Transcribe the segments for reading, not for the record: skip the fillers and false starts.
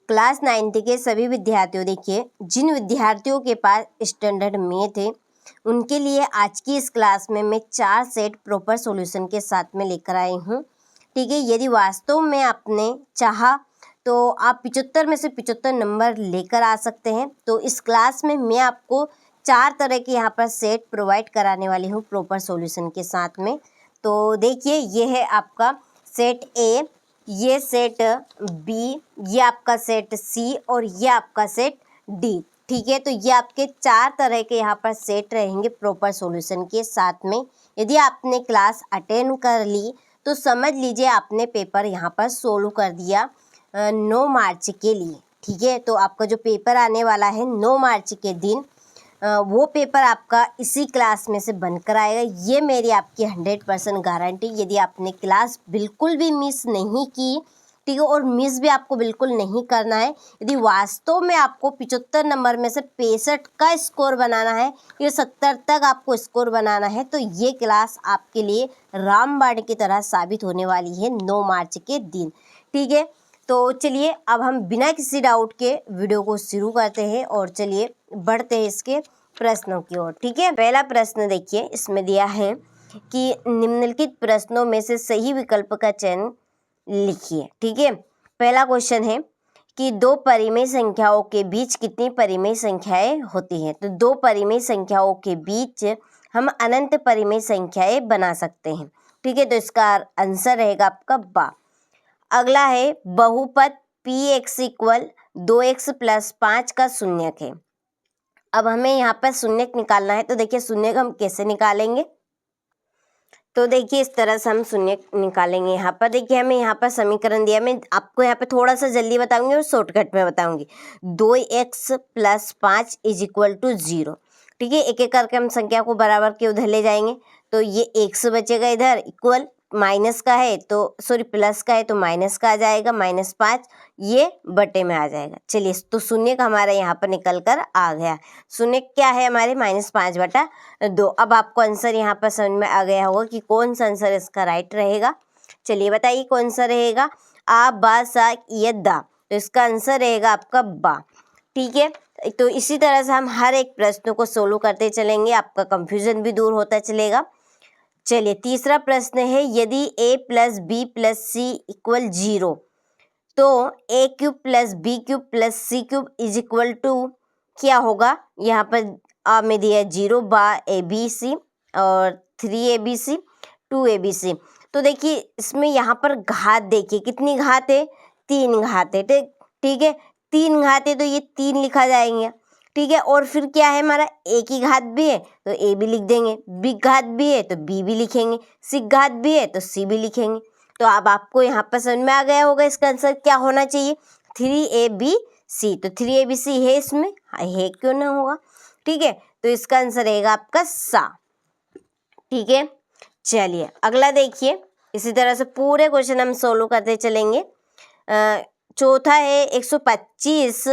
Class 9th के सभी विद्यार्थियों, देखिए जिन विद्यार्थियों के पास स्टैंडर्ड में थे उनके लिए आज की इस क्लास में मैं 4 सेट प्रॉपर सॉल्यूशन के साथ में लेकर आई हूँ। ठीक है, यदि वास्तव में आपने चाहा तो आप 75 में से 75 नंबर लेकर आ सकते हैं। तो इस क्लास में मैं आपको 4 तरह के यहाँ पर सेट प्रोवाइड कराने वाली हूँ प्रॉपर सॉल्यूशन के साथ में। तो देखिए, ये है आपका सेट ए, ये सेट बी, ये आपका सेट सी और ये आपका सेट डी। ठीक है, तो ये आपके 4 तरह के यहाँ पर सेट रहेंगे प्रॉपर सॉल्यूशन के साथ में। यदि आपने क्लास अटेंड कर ली तो समझ लीजिए आपने पेपर यहाँ पर सोल्व कर दिया 9 मार्च के लिए। ठीक है, तो आपका जो पेपर आने वाला है 9 मार्च के दिन, वो पेपर आपका इसी क्लास में से बनकर आएगा। ये मेरी आपकी 100% गारंटी। यदि आपने क्लास बिल्कुल भी मिस नहीं की, ठीक है, और मिस भी आपको बिल्कुल नहीं करना है, यदि वास्तव में आपको 75 नंबर में से 65 का स्कोर बनाना है या 70 तक आपको स्कोर बनाना है, तो ये क्लास आपके लिए रामबाण की तरह साबित होने वाली है 9 मार्च के दिन। ठीक है, तो चलिए अब हम बिना किसी डाउट के वीडियो को शुरू करते हैं और चलिए बढ़ते हैं इसके प्रश्नों की ओर। ठीक है, पहला प्रश्न देखिए, इसमें दिया है कि निम्नलिखित प्रश्नों में से सही विकल्प का चयन लिखिए। ठीक है, पहला क्वेश्चन है कि 2 परिमेय संख्याओं के बीच कितनी परिमेय संख्याएं होती हैं। तो 2 परिमेय संख्याओं के बीच हम अनंत परिमेय संख्याएं बना सकते हैं। ठीक है, तो इसका आंसर रहेगा आपका बा। अगला है बहुपद px इक्वल 2x प्लस 5 का शून्यक है। अब हमें यहाँ पर शून्यक निकालना है, तो देखिए शून्यक हम कैसे निकालेंगे। तो देखिए इस तरह से हम शून्यक निकालेंगे। यहाँ पर देखिए हमें यहाँ पर समीकरण दिया, मैं आपको यहाँ पे थोड़ा सा जल्दी बताऊंगी और शॉर्टकट में बताऊंगी। 2x plus 5 is equal to 0। ठीक है, एक एक करके हम संख्या को बराबर के उधर ले जाएंगे। तो ये x बचेगा इधर, इक्वल माइनस का है तो सॉरी प्लस का है तो माइनस का आ जाएगा, -5 ये बटे में आ जाएगा। चलिए, तो शून्य का हमारा यहाँ पर निकल कर आ गया। शून्य क्या है हमारे -5/2। अब आपको आंसर यहाँ पर समझ में आ गया होगा कि कौन सा आंसर इसका राइट रहेगा। चलिए बताइए कौन सा रहेगा। आ बा सा ये दा, तो इसका आंसर रहेगा आपका बा। ठीक है, तो इसी तरह से हम हर एक प्रश्न को सोल्व करते चलेंगे, आपका कंफ्यूजन भी दूर होता चलेगा। चलिए तीसरा प्रश्न है, यदि a plus B plus C equal 0 तो a cube plus B cube plus C cube is equal to क्या होगा। यहाँ पर आ में दिया 0, बा ABC और 3ABC 2ABC। तो देखिए इसमें यहाँ पर घात देखिए कितनी घात है, 3 घात है। ठीक है, 3 घात है तो ये 3 लिखा जाएंगे। ठीक है, और फिर क्या है हमारा ए की घात भी है तो ए भी लिख देंगे, बी घात भी है तो बी भी लिखेंगे, सी घात भी है तो सी भी लिखेंगे। तो अब आपको यहाँ पर समझ में आ गया होगा इसका आंसर क्या होना चाहिए, 3ABC। तो 3ABC है इसमें, है क्यों ना होगा। ठीक है, तो इसका आंसर रहेगा आपका सा। ठीक है, चलिए अगला देखिए, इसी तरह से पूरे क्वेश्चन हम सोल्व करते चलेंगे। चौथा है 125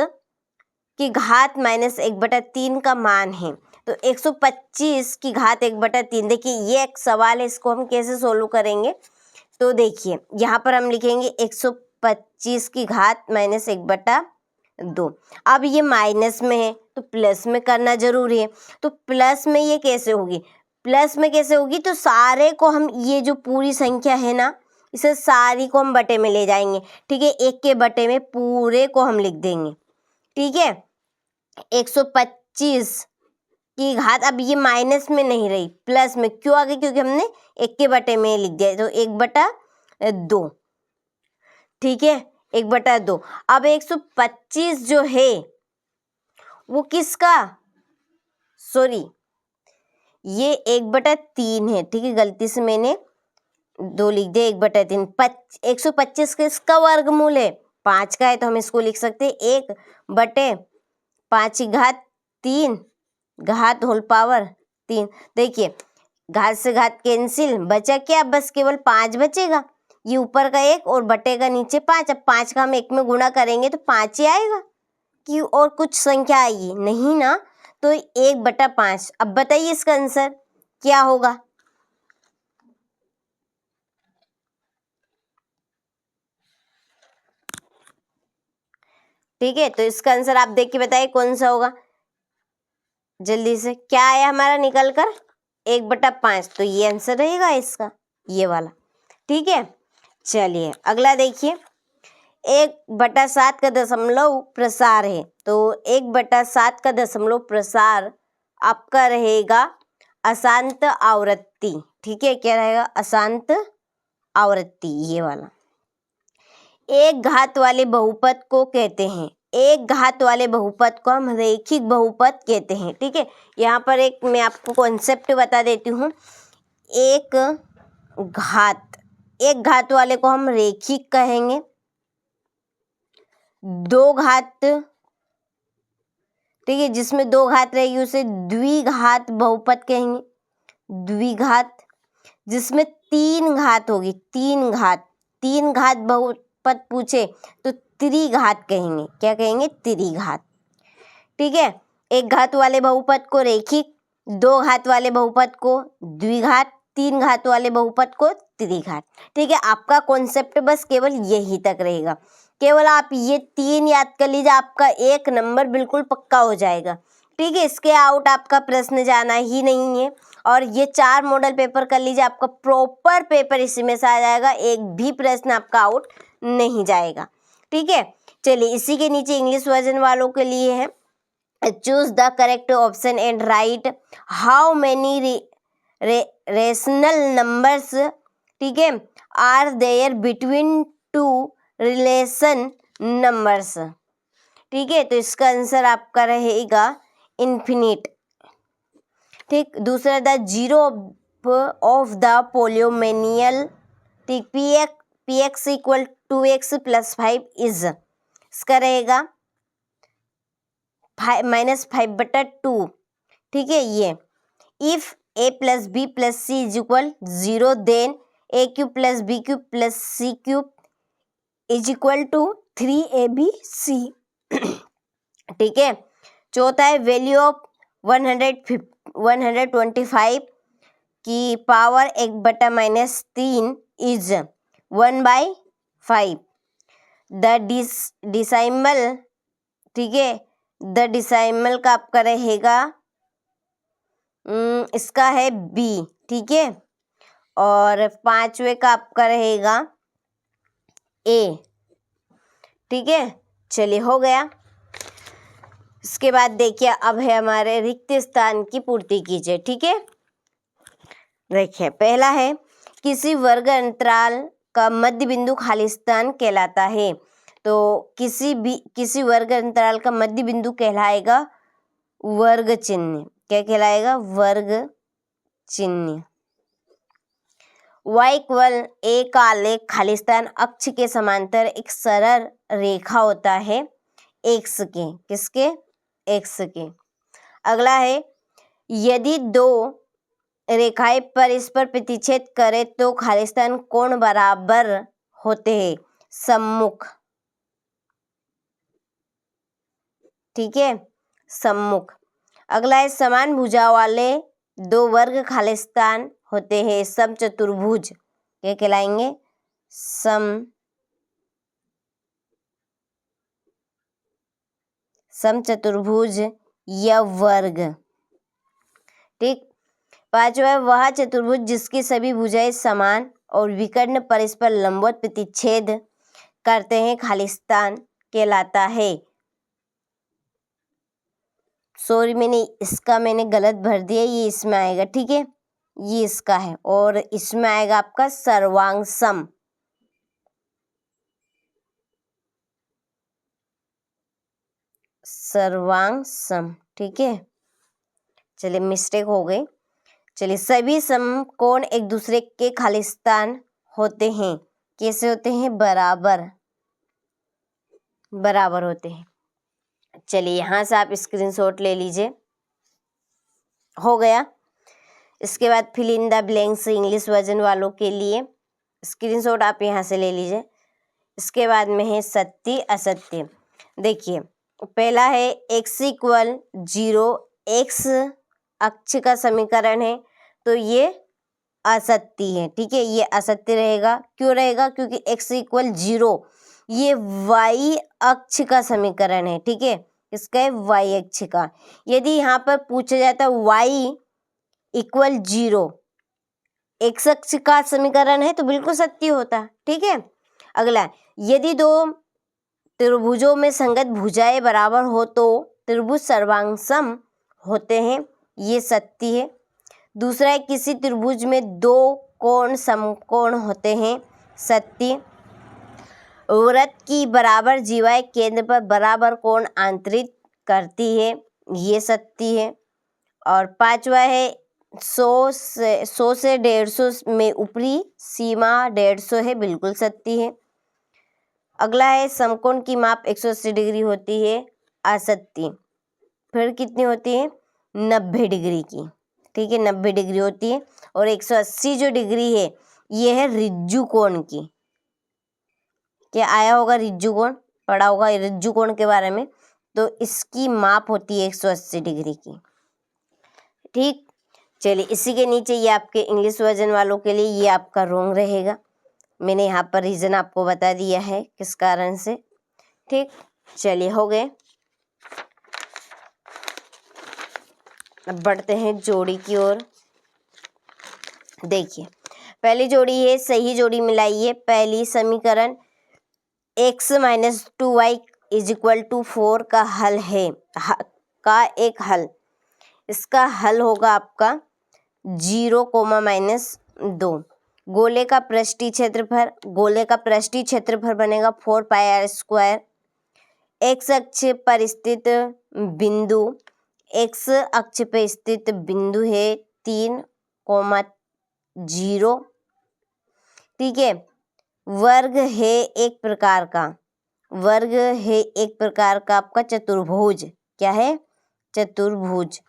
की घात -1/3 का मान है। तो 125 की घात 1/3, देखिए ये एक सवाल है, इसको हम कैसे सोल्व करेंगे। तो देखिए यहाँ पर हम लिखेंगे 125 की घात -1/2। अब ये माइनस में है तो प्लस में करना जरूरी है। तो प्लस में ये कैसे होगी, प्लस में कैसे होगी, तो सारे को हम, ये जो पूरी संख्या है ना, इसे सारी को हम बटे में ले जाएंगे। ठीक है, एक के बटे में पूरे को हम लिख देंगे। ठीक है, 125 की घात, अब ये माइनस में नहीं रही, प्लस में क्यों आ गई, क्योंकि हमने एक के बटे में लिख दिया, तो 1/2। ठीक है, 1/2। अब 125 जो है वो किसका, सॉरी ये 1/3 है। ठीक है, गलती से मैंने 2 लिख दिया, 1/3। 125 किसका वर्गमूल है, 5 का है, तो हम इसको लिख सकते हैं 1/5 की घात 3 घात होल पावर 3। देखिए घात से घात कैंसिल, बचा क्या, बस केवल 5 बचेगा। ये ऊपर का 1 और बटे का नीचे 5। अब 5 का हम 1 में गुणा करेंगे तो 5 ही आएगा कि और कुछ संख्या आएगी नहीं ना, तो 1/5। अब बताइए इसका आंसर क्या होगा। ठीक है, तो इसका आंसर आप देख के बताइए कौन सा होगा जल्दी से। क्या आया हमारा निकल कर 1/5, तो ये आंसर रहेगा इसका, ये वाला। ठीक है, चलिए अगला देखिए। 1/7 का दशमलव प्रसार है, तो 1/7 का दशमलव प्रसार आपका रहेगा अशांत आवृत्ति। ठीक है, क्या रहेगा? अशांत आवृत्ति, ये वाला। एक घात वाले बहुपद को कहते हैं, एक घात वाले बहुपद को हम रैखिक बहुपद कहते हैं। ठीक है, यहाँ पर एक मैं आपको कॉन्सेप्ट बता देती हूँ। एक घात वाले को हम रैखिक कहेंगे। दो घात, ठीक है, जिसमें दो घात रहेगी उसे द्विघात बहुपद कहेंगे। द्विघात, जिसमें तीन घात होगी, तीन घात बहुपद पूछे तो त्रिघात कहेंगे। क्या कहेंगे? त्रिघात। ठीक है, एक घात वाले बहुपद को रैखिक, दो घात वाले बहुपद को द्विघात, तीन घात वाले बहुपद को त्रिघात। ठीक है, आपका कॉन्सेप्ट बस केवल यही तक रहेगा। केवल आप ये तीन याद कर लीजिए, आपका 1 नंबर बिल्कुल पक्का हो जाएगा। ठीक है, इसके आउट आपका प्रश्न जाना ही नहीं है। और ये 4 मॉडल पेपर कर लीजिए, आपका प्रॉपर पेपर इसी में से आ जाएगा, एक भी प्रश्न आपका आउट नहीं जाएगा। ठीक है, चलिए इसी के नीचे इंग्लिश वर्जन वालों के लिए है, choose the correct option and right how many rational numbers, ठीक है, are there between two relation numbers. ठीक है, तो इसका आंसर आपका रहेगा इन्फिनिट। ठीक, दूसरा द जीरो ऑफ द पोलियोमियल, ठीक, px इक्वल 2x + 5 इज, इसका रहेगा -5/2। ठीक है, ये if a + b + c is equal 0 then a³ + b³ + c³ is equal to 3abc। ठीक है, चौथा है वैल्यू ऑफ 125 की पावर 1/-3 इज 1/5। द डिसाइमल, ठीक है, द डिसाइमल का आपका रहेगा इसका है b। ठीक है, और पांचवे का आपका रहेगा a। ठीक है, चलिए हो गया। इसके बाद देखिए अब है हमारे रिक्त स्थान की पूर्ति कीजिए। ठीक है, देखिए पहला है किसी वर्ग अंतराल का मध्य बिंदु खाली स्थान कहलाता है। तो किसी वर्ग अंतराल का मध्य बिंदु कहलाएगा वर्ग चिन्ह। क्या कहलाएगा? वर्ग चिन्ह। y = a का आलेख खाली स्थान अक्ष के समांतर एक सरल रेखा होता है x के, किसके? x के। अगला है यदि दो रेखाएं परस्पर प्रतिच्छेद करें तो खाली स्थान कोण बराबर होते हैं? सम्मुख। ठीक है, सम्मुख। अगला है समान भुजा वाले दो वर्ग खाली स्थान होते हैं समचतुर्भुज। क्या कहलाएंगे? समचतुर्भुज या वर्ग। ठीक, पांचवा वह चतुर्भुज जिसकी सभी भुजाएं समान और विकर्ण परस्पर लंबवत प्रतिच्छेद करते हैं खाली स्थान कहलाता है। सॉरी, मैंने गलत भर दिया, ये इसमें आएगा। ठीक है, ये इसका है और इसमें आएगा आपका सर्वांग सम। सर्वांग सम। ठीक है, चलिए मिस्टेक हो गई। चलिए सभी समकोण एक दूसरे के खाली स्थान होते हैं। कैसे होते हैं? बराबर होते हैं। चलिए यहाँ से आप स्क्रीनशॉट ले लीजिए। हो गया। इसके बाद fill in the blanks English version वालों के लिए स्क्रीनशॉट आप यहाँ से ले लीजिए। इसके बाद में है सत्य असत्य। देखिए पहला है x = 0, x अक्ष का समीकरण है, तो ये असत्य है। ठीक है, ये असत्य रहेगा। क्यों रहेगा? क्योंकि x = 0 ये y अक्ष का समीकरण है, ठीक है, इसका है y अक्ष का। यदि यहाँ पर पूछा जाता y इक्वल 0 x अक्ष का समीकरण है तो बिल्कुल सत्य होता, ठीक है। अगला, यदि दो त्रिभुजों में संगत भुजाएं बराबर हो तो त्रिभुज सर्वांग सम होते हैं, ये सत्य है। दूसरा है, किसी त्रिभुज में दो कोण समकोण होते हैं, सत्य। वृत्त की बराबर जीवाएं केंद्र पर बराबर कोण आंतरित करती है, ये सत्य है। और पांचवा है, 100 से 150 में ऊपरी सीमा 150 है, बिल्कुल सत्य है। अगला है, समकोण की माप 180 डिग्री होती है, असत्य। फिर कितनी होती है? 90 डिग्री की, ठीक है, 90 डिग्री होती है। और 180 जो डिग्री है ये है रिज्जु कोण की। क्या आया होगा रिज्जु कोण, पढ़ा होगा रिज्जु कोण के बारे में, तो इसकी माप होती है 180 डिग्री की, ठीक। चलिए, इसी के नीचे ये आपके इंग्लिश वर्जन वालों के लिए ये आपका रोंग रहेगा। मैंने यहाँ पर रीजन आपको बता दिया है किस कारण से, ठीक। चलिए, हो गए। अब बढ़ते हैं जोड़ी की ओर। देखिए, पहली जोड़ी है, सही जोड़ी मिलाइए। पहली समीकरण x minus 2y is equal to 4 का हल है, का एक हल। इसका हल होगा आपका 0, -2। गोले का पृष्ठीय क्षेत्रफल, गोले का पृष्ठीय क्षेत्रफल बनेगा 4πr²। x अक्ष पर स्थित बिंदु, x अक्ष पर स्थित बिंदु है 3, ठीक है। वर्ग है एक प्रकार का, वर्ग है एक प्रकार का आपका चतुर्भुज। क्या है? चतुर्भुज।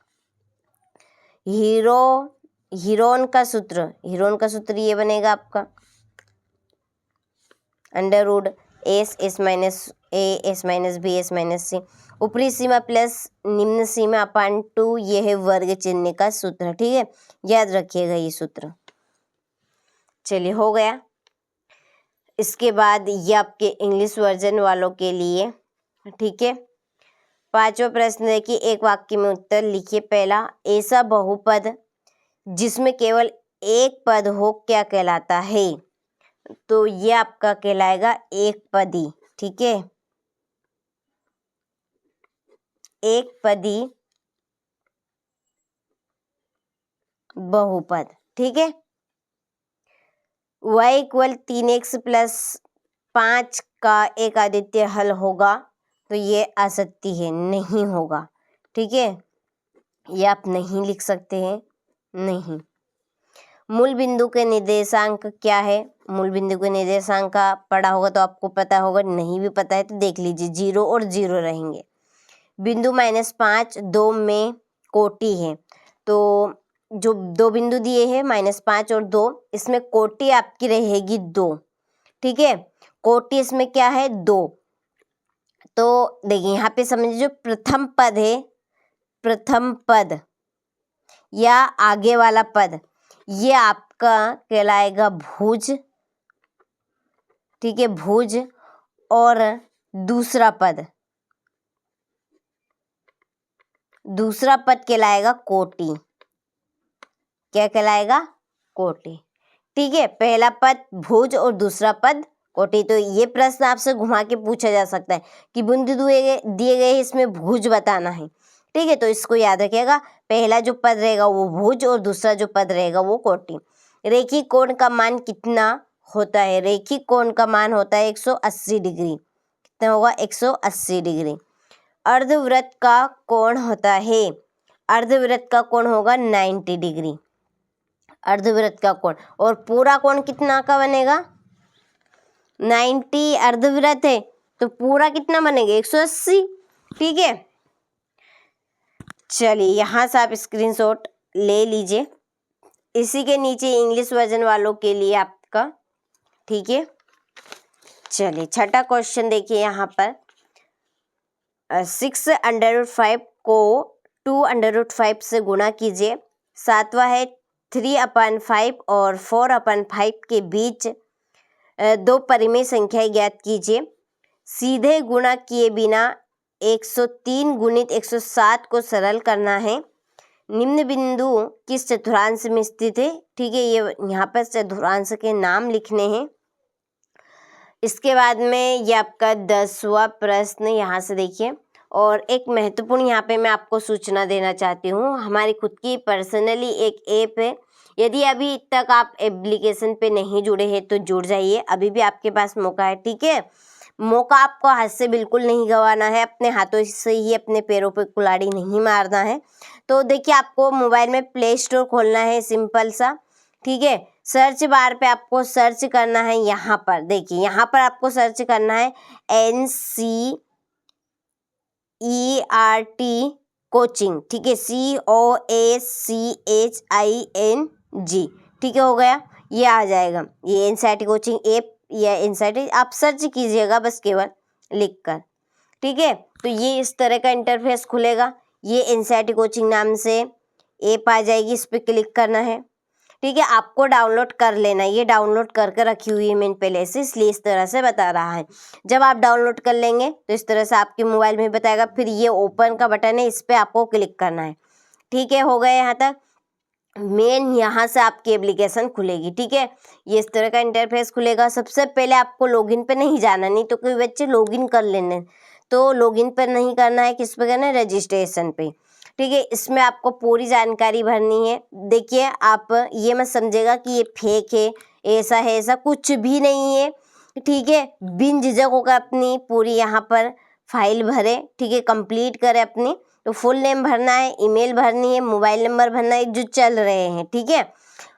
हीरोन का सूत्र, हीरोन का सूत्र ये बनेगा आपका √s minus a, s minus b, s minus c। ऊपरी सीमा प्लस निम्न सीमा अपान 2, ये है वर्ग चिन्ह का सूत्र, ठीक है, याद रखिएगा ये सूत्र। चलिए, हो गया। इसके बाद ये आपके इंग्लिश वर्जन वालों के लिए, ठीक है। पांचवा प्रश्न देखिए, एक वाक्य में उत्तर लिखिए। पहला, ऐसा बहुपद जिसमें केवल एक पद हो क्या कहलाता है? तो ये आपका कहलाएगा एक पदी, ठीक है, एक पदी बहुपद, ठीक है। y इक्वल 3x प्लस 5 का एक आदित्य हल होगा, तो ये असत्य है, नहीं होगा, ठीक है, ये आप नहीं लिख सकते हैं, नहीं। मूल बिंदु के निर्देशांक क्या है? मूल बिंदु के निर्देशांक का पढ़ा होगा तो आपको पता होगा, नहीं भी पता है तो देख लीजिए, 0 और 0 रहेंगे। बिंदु -5 2 में कोटि है, तो जो दो बिंदु दिए हैं -5 और 2, इसमें कोटि आपकी रहेगी 2, ठीक है। कोटि इसमें क्या है? 2। तो देखिए यहाँ पे समझिए, जो प्रथम पद है, प्रथम पद या आगे वाला पद, ये आपका कहलाएगा भुज, ठीक है, भुज। और दूसरा पद कहलाएगा कोटि। क्या कहलाएगा? कोटि, ठीक है। पहला पद भुज और दूसरा पद कोटि। तो ये प्रश्न आपसे घुमा के पूछा जा सकता है कि बिंदु दिए गए इसमें भुज बताना है, ठीक है, तो इसको याद रखिएगा। पहला जो पद रहेगा वो भुज और दूसरा जो पद रहेगा वो कोटि। रेखिक कोण का मान कितना होता है? रेखिक कोण का मान होता है 180 डिग्री। कितना होगा? 180 डिग्री। अर्धवृत्त का कोण होता है, अर्धवृत्त का कोण होगा 90 डिग्री, अर्धवृत्त का कोण। और पूरा कोण कितना का बनेगा? 90। अर्धवृत्त है तो पूरा कितना बनेगा? 180, ठीक है। चलिए, यहाँ से आप स्क्रीनशॉट ले लीजिए। इसी के नीचे इंग्लिश वर्जन वालों के लिए आपका, ठीक है। चलिए, छठा क्वेश्चन देखिए यहाँ पर। 6√5 को 2√5 से गुणा कीजिए। सातवां है 3/5 और 4/5 के बीच दो परिमेय संख्याएं ज्ञात कीजिए। सीधे गुणा किए बिना 103 गुणित 107 को सरल करना है। निम्न बिंदु किस चतुर्थांश में स्थित है? ठीक है, ये यहाँ पर चतुर्थांश के नाम लिखने हैं। इसके बाद में ये आपका 10वां प्रश्न यहाँ से देखिए। और एक महत्वपूर्ण यहाँ पे मैं आपको सूचना देना चाहती हूँ, हमारी खुद की पर्सनली एक ऐप है। यदि अभी तक आप एप्लीकेशन पे नहीं जुड़े हैं तो जुड़ जाइए, अभी भी आपके पास मौका है। ठीक है, मौका आपको हाथ से बिल्कुल नहीं गंवाना है, अपने हाथों से ही अपने पैरों पे कुल्हाड़ी नहीं मारना है। तो देखिए, आपको मोबाइल में प्ले स्टोर खोलना है, सिंपल सा। ठीक है, सर्च बार पे आपको सर्च करना है, यहाँ पर देखिए, यहाँ पर आपको सर्च करना है NCERT कोचिंग। ठीक है, COACHING। ठीक है, हो गया, ये आ जाएगा, ये NCERT कोचिंग ऐप या NCERT आप सर्च कीजिएगा बस केवल लिख कर। ठीक है, तो ये इस तरह का इंटरफेस खुलेगा, ये NCERT कोचिंग नाम से ऐप आ जाएगी, इस पर क्लिक करना है। ठीक है, आपको डाउनलोड कर लेना, ये डाउनलोड करके रखी हुई है मैंने पहले से, इसलिए इस तरह से बता रहा है। जब आप डाउनलोड कर लेंगे तो इस तरह से आपके मोबाइल में बताएगा, फिर ये ओपन का बटन है, इस पर आपको क्लिक करना है। ठीक है, हो गया यहाँ तक। मेन यहाँ से आपकी एप्लीकेशन खुलेगी। ठीक है, ये इस तरह का इंटरफेस खुलेगा। सबसे पहले आपको लॉगिन पे नहीं जाना, नहीं तो कोई बच्चे लॉगिन कर लेने, तो लॉगिन पर नहीं करना है, किस पे करना है, रजिस्ट्रेशन पे। ठीक है, इसमें आपको पूरी जानकारी भरनी है। देखिए, आप ये मत समझेगा कि ये फेक है, ऐसा है, ऐसा कुछ भी नहीं है। ठीक है, बिन झिझक होकर अपनी पूरी यहाँ पर फाइल भरे। ठीक है, कंप्लीट करें अपनी। तो फुल नेम भरना है, ईमेल भरनी है, मोबाइल नंबर भरना है जो चल रहे हैं। ठीक है,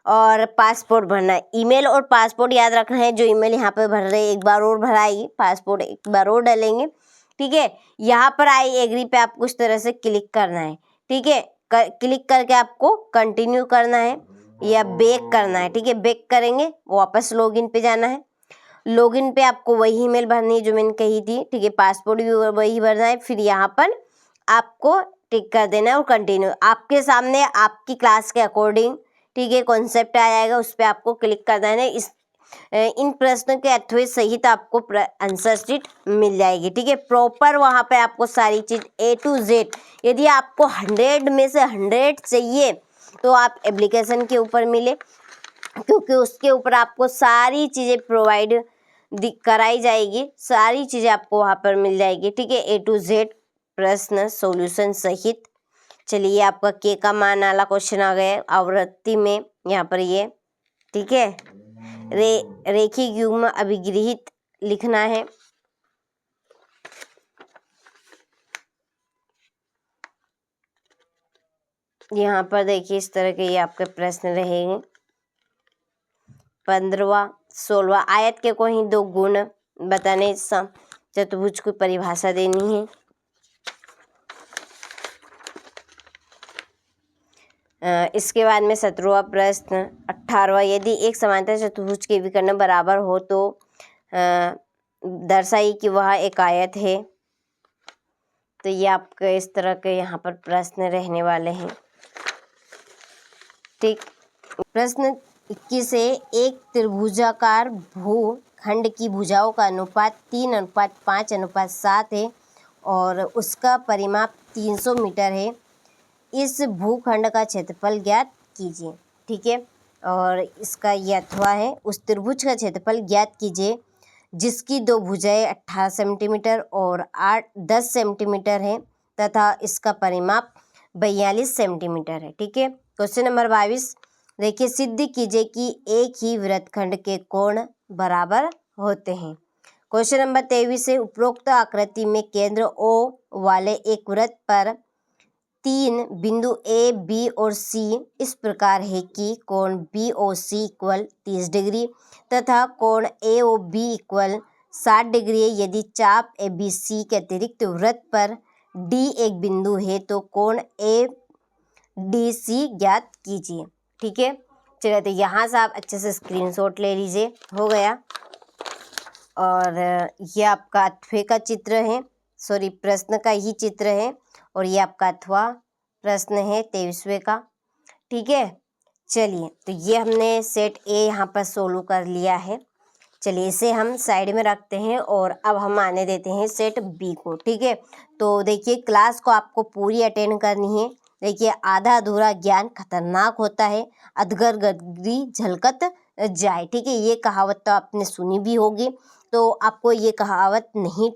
और पासपोर्ट भरना है। ईमेल और पासपोर्ट याद रखना है, जो ईमेल यहाँ पे भर रहे हैं एक बार और भराएगी, पासपोर्ट एक बार और डालेंगे। ठीक है, यहाँ पर आई एग्री पे आपको इस तरह से क्लिक करना है। ठीक है, क्लिक करके आपको कंटिन्यू करना है या बैक करना है। ठीक है, बैक करेंगे, वापस लॉगिन पे जाना है। लॉगिन पे आपको वही ईमेल भरनी है जो मैंने कही थी। ठीक है, पासपोर्ट भी वही भरना है। फिर यहाँ पर आपको टिक कर देना है और कंटिन्यू। आपके सामने आपकी क्लास के अकॉर्डिंग, ठीक है, कॉन्सेप्ट आ जाएगा, उस पर आपको क्लिक कर देना है। इन प्रश्नों के अथवे सहित आपको आंसर शीट मिल जाएगी। ठीक है, प्रॉपर वहाँ पे आपको सारी चीज़ A to Z। यदि आपको 100 में से 100 चाहिए तो आप एप्लीकेशन के ऊपर मिले, क्योंकि उसके ऊपर आपको सारी चीज़ें प्रोवाइड कराई जाएगी, सारी चीज़ें आपको वहाँ पर मिल जाएगी। ठीक है, A to Z प्रश्न सॉल्यूशन सहित। चलिए, आपका के का मान वाला क्वेश्चन आ गया आवृत्ति में, यहाँ पर ये। ठीक है, रेखिक युग्म अभिगृहित लिखना है। यहाँ पर देखिए, इस तरह के ये आपके प्रश्न रहेंगे। 15वां 16वां, आयत के कोई 2 गुण बताने, चतुर्भुज की परिभाषा देनी है। इसके बाद में 17वां प्रश्न। 18वां, यदि एक समांतर चतुर्भुज के विकर्ण बराबर हो तो दर्शाइए कि वह एक आयत है। तो ये आपके इस तरह के यहाँ पर प्रश्न रहने वाले हैं। ठीक, प्रश्न 21 है, एक त्रिभुजाकार भूखंड की भुजाओं का अनुपात 3:5:7 है और उसका परिमाप 300 मीटर है। इस भूखंड का क्षेत्रफल ज्ञात कीजिए। ठीक है, और इसका ये अथवा है, उस त्रिभुज का क्षेत्रफल ज्ञात कीजिए जिसकी 2 भुजाएं 18 सेंटीमीटर और 10 सेंटीमीटर है तथा इसका परिमाप 42 सेंटीमीटर है। ठीक है, क्वेश्चन नंबर 22, देखिए, सिद्ध कीजिए कि एक ही वृत्तखंड के कोण बराबर होते हैं। क्वेश्चन नंबर 23 है, उपरोक्त आकृति में केंद्र O वाले एक वृत्त पर 3 बिंदु A, B और C इस प्रकार है कि कोण BOC इक्वल 30 डिग्री तथा कोण AOB इक्वल 60 डिग्री है। यदि चाप ABC के अतिरिक्त वृत्त पर D एक बिंदु है तो कोण ADC ज्ञात कीजिए। ठीक है, चलिए, तो यहाँ से आप अच्छे से स्क्रीनशॉट ले लीजिए, हो गया। और ये आपका अथवे का चित्र है, सॉरी, प्रश्न का ही चित्र है, और ये आपका अथवा प्रश्न है 23वें का। ठीक है, चलिए, तो ये हमने सेट A यहाँ पर सोल्व कर लिया है। चलिए इसे हम साइड में रखते हैं और अब हम आने देते हैं सेट बी को। ठीक है, तो देखिए क्लास को आपको पूरी अटेंड करनी है। देखिए आधा अधूरा ज्ञान खतरनाक होता है, अधगर गगरी झलकत जाए। ठीक है, ये कहावत तो आपने सुनी भी होगी, तो आपको ये कहावत नहीं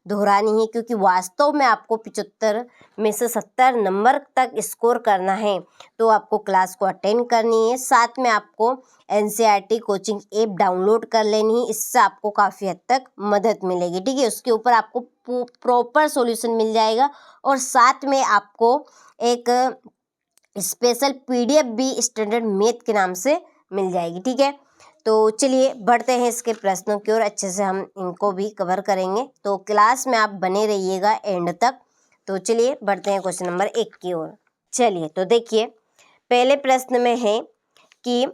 दोहरानी है, क्योंकि वास्तव में आपको 75 में से 70 नंबर तक स्कोर करना है। तो आपको क्लास को अटेंड करनी है, साथ में आपको NCERT कोचिंग ऐप डाउनलोड कर लेनी है। इससे आपको काफ़ी हद तक मदद मिलेगी। ठीक है, उसके ऊपर आपको प्रॉपर सॉल्यूशन मिल जाएगा और साथ में आपको एक स्पेशल PDF भी स्टैंडर्ड मैथ के नाम से मिल जाएगी। ठीक है, तो चलिए बढ़ते हैं इसके प्रश्नों की ओर, अच्छे से हम इनको भी कवर करेंगे, तो क्लास में आप बने रहिएगा एंड तक। तो चलिए बढ़ते हैं क्वेश्चन नंबर 1 की ओर। चलिए तो देखिए पहले प्रश्न में है कि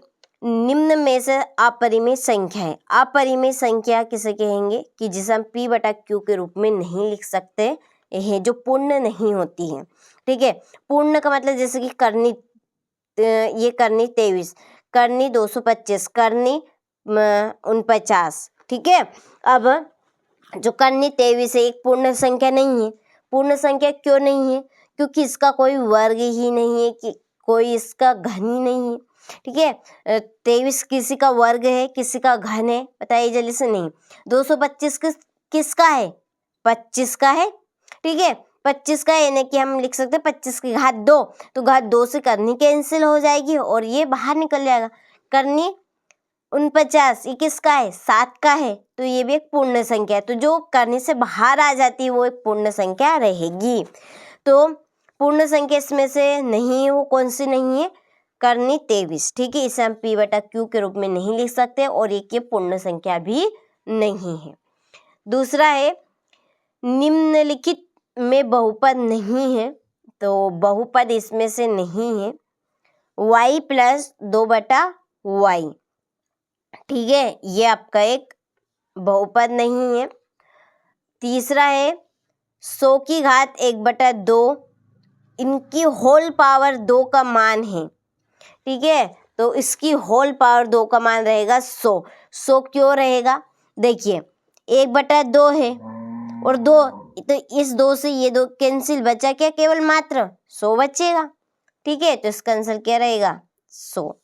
निम्न में से अपरिमेय संख्या है। अपरिमेय संख्या किसे कहेंगे कि जिसे हम P/Q के रूप में नहीं लिख सकते हैं, जो पूर्ण नहीं होती है। ठीक है, पूर्ण का मतलब जैसे कि करनी, ये करनी 23, करनी 225, करनी 49। ठीक है, अब जो करनी 23 है एक पूर्ण संख्या नहीं है। पूर्ण संख्या क्यों नहीं है? क्योंकि इसका कोई वर्ग ही नहीं है, कि कोई इसका घन ही नहीं है। ठीक है, 23 किसी का वर्ग है, किसी का घन है, बताइए जल्दी से। नहीं। 225 किसका है? 25 का है। ठीक है, 25 का यानी कि हम लिख सकते हैं 25 की घात 2, तो घात 2 से करनी कैंसिल हो जाएगी और ये बाहर निकल जाएगा। करनी 49 ये किसका है? 7 का है, तो ये भी एक पूर्ण संख्या है। तो जो करनी से बाहर आ जाती है वो एक पूर्ण संख्या रहेगी। तो पूर्ण संख्या इसमें से नहीं है, वो कौन सी नहीं है? करनी 23। ठीक है, इसे हम P/Q के रूप में नहीं लिख सकते और एक ये पूर्ण संख्या भी नहीं है। दूसरा है निम्नलिखित में बहुपद नहीं है, तो बहुपद इसमें से नहीं है। y + 2/y। ठीक है, ये आपका एक बहुपद नहीं है। तीसरा है 100 की घात 1/2, इनकी होल पावर 2 का मान है। ठीक है, तो इसकी होल पावर 2 का मान रहेगा 100। 100 क्यों रहेगा? देखिए 1/2 है और 2, तो इस 2 से ये 2 कैंसिल, बचा क्या? केवल मात्र 100 बचेगा। ठीक है, तो इसका आंसर क्या रहेगा? 100।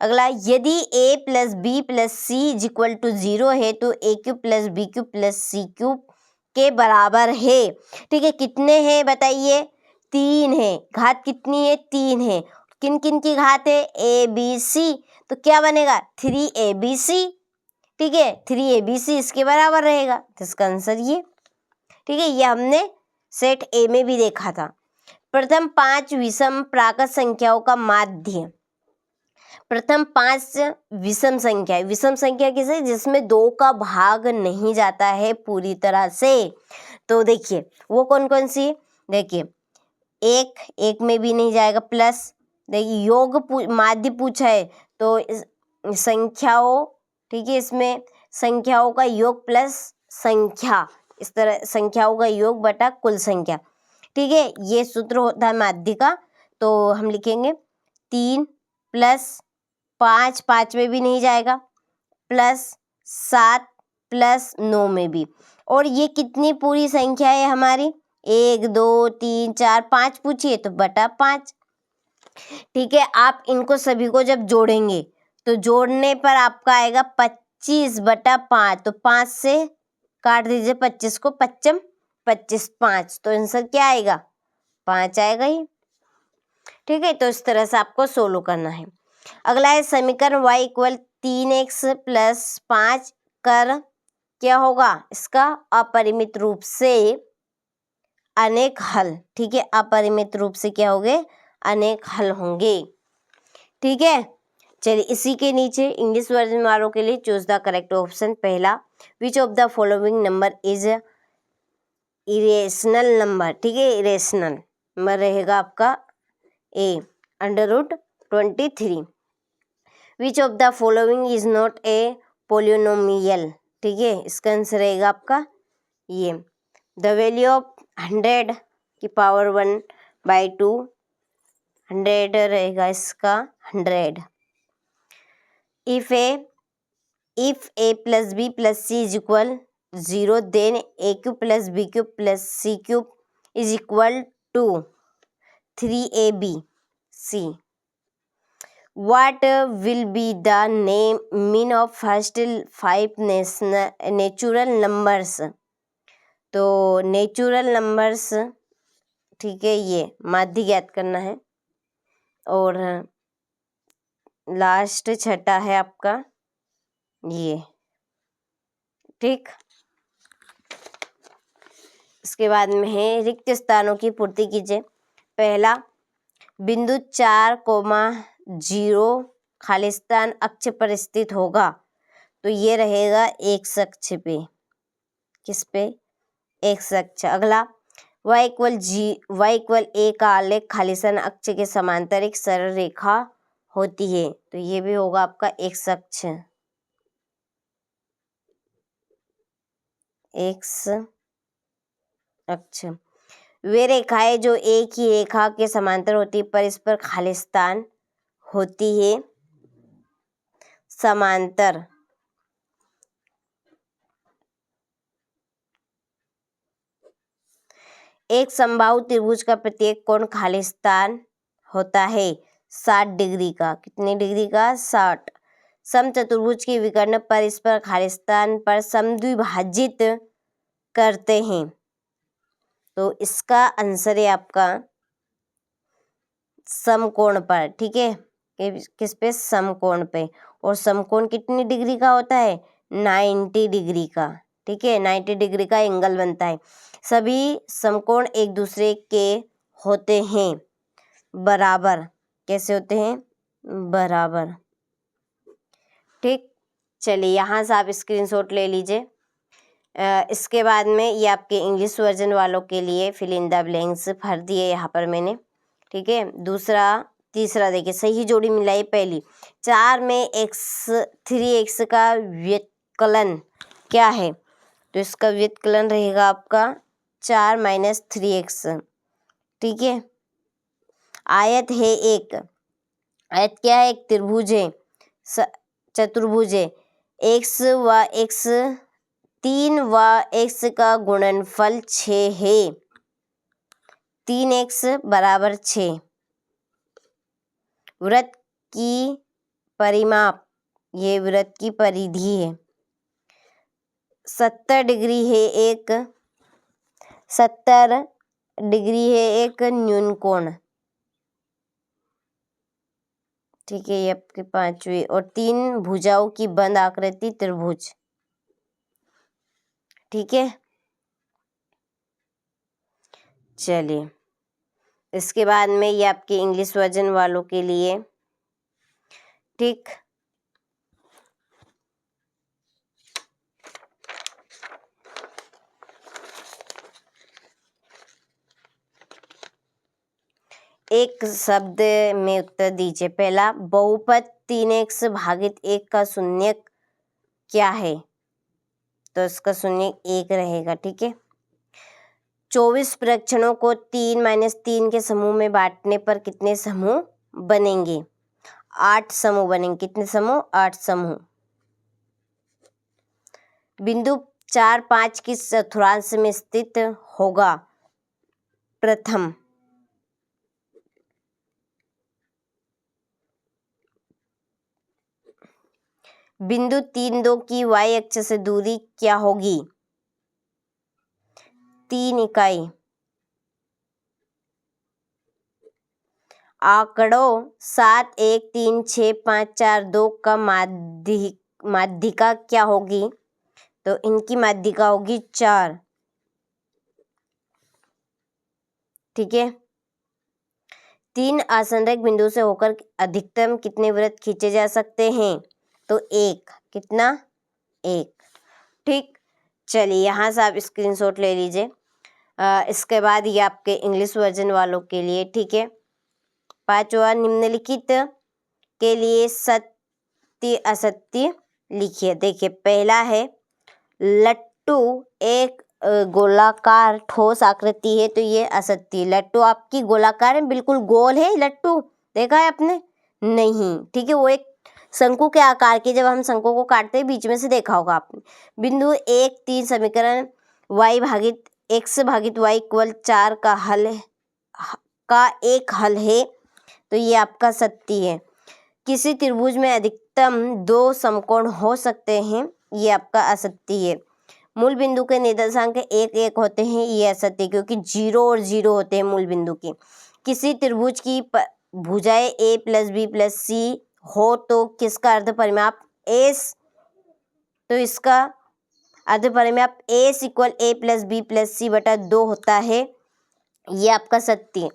अगला, यदि a + b + c = 0 है तो a³ + b³ + c³ के बराबर है। ठीक है, कितने हैं बताइए? 3 है। घात कितनी है? 3 है। किन किन की घात है? ABC, तो क्या बनेगा? 3ABC। ठीक है, 3ABC इसके बराबर रहेगा, तो इसका आंसर ये। ठीक है, ये हमने सेट A में भी देखा था। प्रथम 5 विषम प्राकृत संख्याओं का माध्य। प्रथम 5 विषम संख्या है। विषम संख्या किसे? जिसमें 2 का भाग नहीं जाता है पूरी तरह से। तो देखिए वो कौन कौन सी? देखिए 1 में भी नहीं जाएगा, प्लस देखिए योग माध्य पूछा है तो संख्याओं, ठीक है, इसमें संख्याओं का योग प्लस संख्या, इस तरह संख्याओं का योग बटा कुल संख्या। ठीक है, ये सूत्र होता है माध्य का। तो हम लिखेंगे 3 + 5, 5 में भी नहीं जाएगा, प्लस 7 + 9 में भी। और ये कितनी पूरी संख्या है हमारी? 1 2 3 4 5 पूछिए तो बटा 5। ठीक है, आप इनको सभी को जब जोड़ेंगे तो जोड़ने पर आपका आएगा 25/5, तो 5 से काट दीजिए 25 को, 25 25 5, तो आंसर क्या आएगा? 5 आएगा ही। ठीक है, तो इस तरह से आपको सोल्व करना है। अगला है समीकरण y = 3x + 5 कर क्या होगा? इसका अपरिमित रूप से अनेक हल। ठीक है, अपरिमित रूप से क्या होंगे? अनेक हल होंगे। ठीक है, चलिए इसी के नीचे इंग्लिश वर्जन वालों के लिए चूज द करेक्ट ऑप्शन। पहला, which of the following number is irrational number. ठीक है, इरेशनल नंबर रहेगा आपका A √23। Which of the following is not a polynomial. ठीक है, इसका आंसर रहेगा आपका ये, द वैल्यू ऑफ 100 की पावर 1/2, 100 रहेगा इसका 100। If A if a plus b plus c is equal 0, then a cube plus b cube plus c cube is equal to 3abc. What will be the mean of first 5 natural numbers? तो natural numbers, ठीक है, ये माध्य ज्ञात करना है। और last छठा है आपका ये, ठीक। इसके बाद में है रिक्त स्थानों की पूर्ति कीजिए। पहला, बिंदु 4,0 खाली स्थान अक्ष पर स्थित होगा, तो ये रहेगा एक्स अक्ष पे। किस पे? एक्स अक्ष। अगला, y इक्वल a का आलेख खाली स्थान अक्ष के समांतर एक सरल रेखा होती है, तो ये भी होगा आपका एक्स अक्ष। एक्स अक्ष। वे रेखाएं जो एक ही रेखा के समांतर होती है पर इस पर खाली स्थान होती है समांतर। एक समबाहु त्रिभुज का प्रत्येक कोण खाली स्थान होता है 60 डिग्री का। कितने डिग्री का? 60। समचतुर्भुज के विकर्ण पर इस पर खाली स्थान पर समद्विभाजित करते हैं, तो इसका आंसर है आपका समकोण पर, ठीक है। किस पे? समकोण पे। और समकोण कितनी डिग्री का होता है? 90 डिग्री का, ठीक है। 90 डिग्री का एंगल बनता है। सभी समकोण एक दूसरे के होते हैं बराबर। कैसे होते हैं? बराबर, ठीक। चलिए यहाँ से आप स्क्रीनशॉट ले लीजिए। इसके बाद में ये आपके इंग्लिश वर्जन वालों के लिए फिल इन द ब्लैंक्स भर दिए यहाँ पर मैंने, ठीक है। दूसरा, तीसरा देखिए, सही जोड़ी मिलाई। पहली, 4 में 3x का व्युत्कलन क्या है? तो इसका व्युत्कलन रहेगा आपका 4 माइनस 3x, ठीक है। आयत है एक, आयत क्या है? एक त्रिभुज है, चतुर्भुज है। x 3 व x का गुणनफल 6 है। 3x बराबर 6। वृत्त की परिमाप, ये वृत्त की परिधि है। 70 डिग्री है एक, 70 डिग्री है एक न्यून कोण, ठीक है। ये आपकी पांचवी। और 3 भुजाओं की बंद आकृति त्रिभुज, ठीक है। चलिए इसके बाद में ये आपके इंग्लिश वर्जन वालों के लिए, ठीक। एक शब्द में उत्तर दीजिए। पहला, बहुपद 3x भागित 1 का शून्यक क्या है? तो इसका शून्यक 1 रहेगा, ठीक है। 24 प्रक्षणों को 3 माइनस 3 के समूह में बांटने पर कितने समूह बनेंगे? 8 समूह बनेंगे। कितने समूह? 8 समूह। बिंदु 4, 5 किस चतुर्थांश में स्थित होगा? प्रथम। बिंदु 3, 2 की y अक्ष से दूरी क्या होगी? 3 इकाई। आंकड़ों 7, 1, 3, 6, 5, 4, 2 का माध्यिका क्या होगी? तो इनकी माध्यिका होगी 4, ठीक है। 3 आसंरेख बिंदु से होकर अधिकतम कितने वृत्त खींचे जा सकते हैं? तो 1। कितना? 1, ठीक। चलिए यहाँ से आप स्क्रीनशॉट ले लीजिए। इसके बाद ये आपके इंग्लिश वर्जन वालों के लिए, ठीक है। 5वां, निम्नलिखित के लिए सत्य असत्य लिखिए। देखिए पहला है, लट्टू एक गोलाकार ठोस आकृति है, तो ये असत्य। लट्टू आपकी गोलाकार है, बिल्कुल गोल है लट्टू, देखा है आपने? नहीं, ठीक है। वो एक शंकु के आकार के जब हम शंकु को काटते हैं बीच में से देखा होगा आपने। बिंदु 1-3 समीकरण y भागित x भागित y इक्वल 4 का एक हल है, तो ये आपका सत्य है। किसी त्रिभुज में अधिकतम 2 समकोण हो सकते हैं, ये आपका असत्य है। मूल बिंदु के निर्देशांक 1-1 होते हैं, ये असत्य, क्योंकि 0 और 0 होते हैं मूल बिंदु के। किसी त्रिभुज की भुजाएं a + b + c हो तो किसका अर्ध परिमाप s, तो इसका अर्ध परिमाप s = a + b + c बटा 2 होता है, ये आपका सत्य है।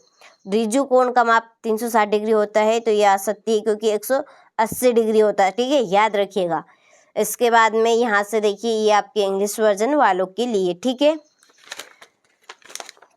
द्विभुज कोण का माप 360 डिग्री होता है, तो यह असत्य है क्योंकि 180 डिग्री होता है। ठीक है, याद रखिएगा। इसके बाद में यहाँ से देखिए, ये आपके इंग्लिश वर्जन वालों के लिए। ठीक है,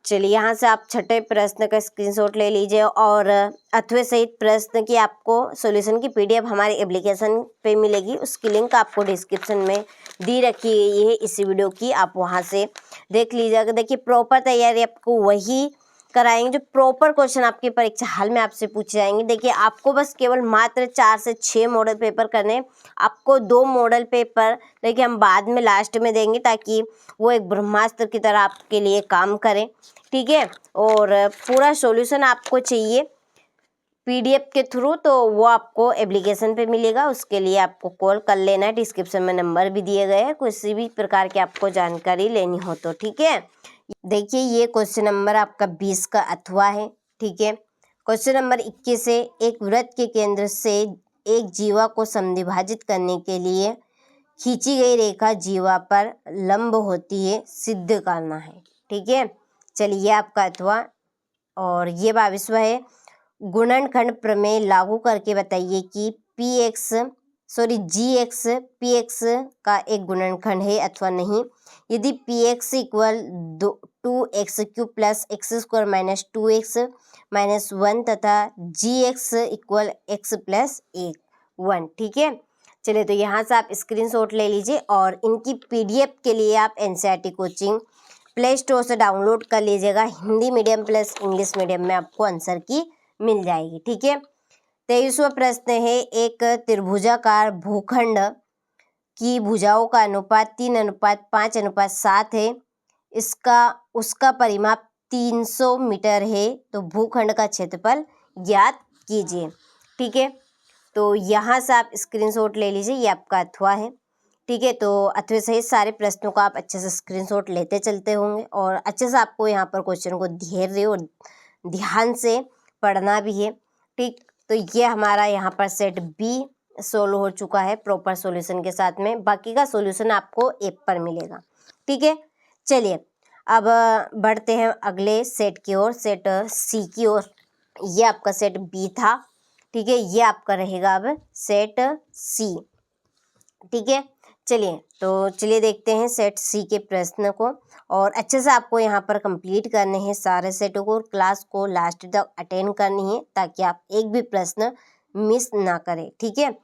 चलिए यहाँ से आप छठे प्रश्न का स्क्रीनशॉट ले लीजिए और अथवे सहित प्रश्न की आपको सॉल्यूशन की पीडीएफ हमारे एप्लीकेशन पे मिलेगी। उसकी लिंक आपको डिस्क्रिप्शन में दी रखी गई है इसी वीडियो की, आप वहाँ से देख लीजिएगा। देखिए, प्रॉपर तैयारी आपको वही कराएंगे जो प्रॉपर क्वेश्चन आपकी परीक्षा हाल में आपसे पूछे जाएंगे। देखिए, आपको बस केवल मात्र 4 से 6 मॉडल पेपर करने, आपको 2 मॉडल पेपर देखिए हम बाद में लास्ट में देंगे, ताकि वो एक ब्रह्मास्त्र की तरह आपके लिए काम करें। ठीक है, और पूरा सॉल्यूशन आपको चाहिए पीडीएफ के थ्रू, तो वो आपको एप्लीकेशन पे मिलेगा। उसके लिए आपको कॉल कर लेना है, डिस्क्रिप्शन में नंबर भी दिए गए हैं, किसी भी प्रकार की आपको जानकारी लेनी हो तो। ठीक है, देखिए ये क्वेश्चन नंबर आपका 20 का अथवा है। ठीक है, क्वेश्चन नंबर 21 से एक वृत्त के केंद्र से एक जीवा को समद्विभाजित करने के लिए खींची गई रेखा जीवा पर लंब होती है, सिद्ध करना है। ठीक है, चलिए आपका अथवा, और ये 22वां है। गुणनखंड प्रमेय लागू करके बताइए कि gx px का एक गुणनखंड है अथवा नहीं। यदि px = 2x³ + x² - 2x - 1 तथा gx = x + 1। ठीक है, चलिए तो यहाँ से आप स्क्रीनशॉट ले लीजिए और इनकी पीडीएफ के लिए आप एनसीईआरटी कोचिंग प्ले स्टोर से डाउनलोड कर लीजिएगा। Hindi medium plus English medium में आपको आंसर की मिल जाएगी। ठीक है, 23वां प्रश्न है। एक त्रिभुजाकार भूखंड की भुजाओं का अनुपात 3:5:7 है, उसका परिमाप 300 मीटर है, तो भूखंड का क्षेत्रफल ज्ञात कीजिए। ठीक है, तो यहाँ से आप स्क्रीनशॉट ले लीजिए, ये आपका अथवा है। ठीक है, तो अथवे सहित सारे प्रश्नों का आप अच्छे से स्क्रीनशॉट लेते चलते होंगे और अच्छे से आपको यहाँ पर क्वेश्चन को धैर्य और ध्यान से पढ़ना भी है। ठीक, तो ये हमारा यहाँ पर सेट बी सोल्व हो चुका है प्रॉपर सॉल्यूशन के साथ में। बाकी का सॉल्यूशन आपको ऐप पर मिलेगा। ठीक है, चलिए अब बढ़ते हैं अगले सेट की ओर, सेट सी की ओर। ये आपका सेट बी था। ठीक है, ये आपका रहेगा अब सेट सी। ठीक है, चलिए देखते हैं सेट सी के प्रश्न को, और अच्छे से आपको यहाँ पर कंप्लीट करने हैं सारे सेटों को, क्लास को लास्ट तक अटेंड करनी है ताकि आप एक भी प्रश्न मिस ना करें। ठीक है,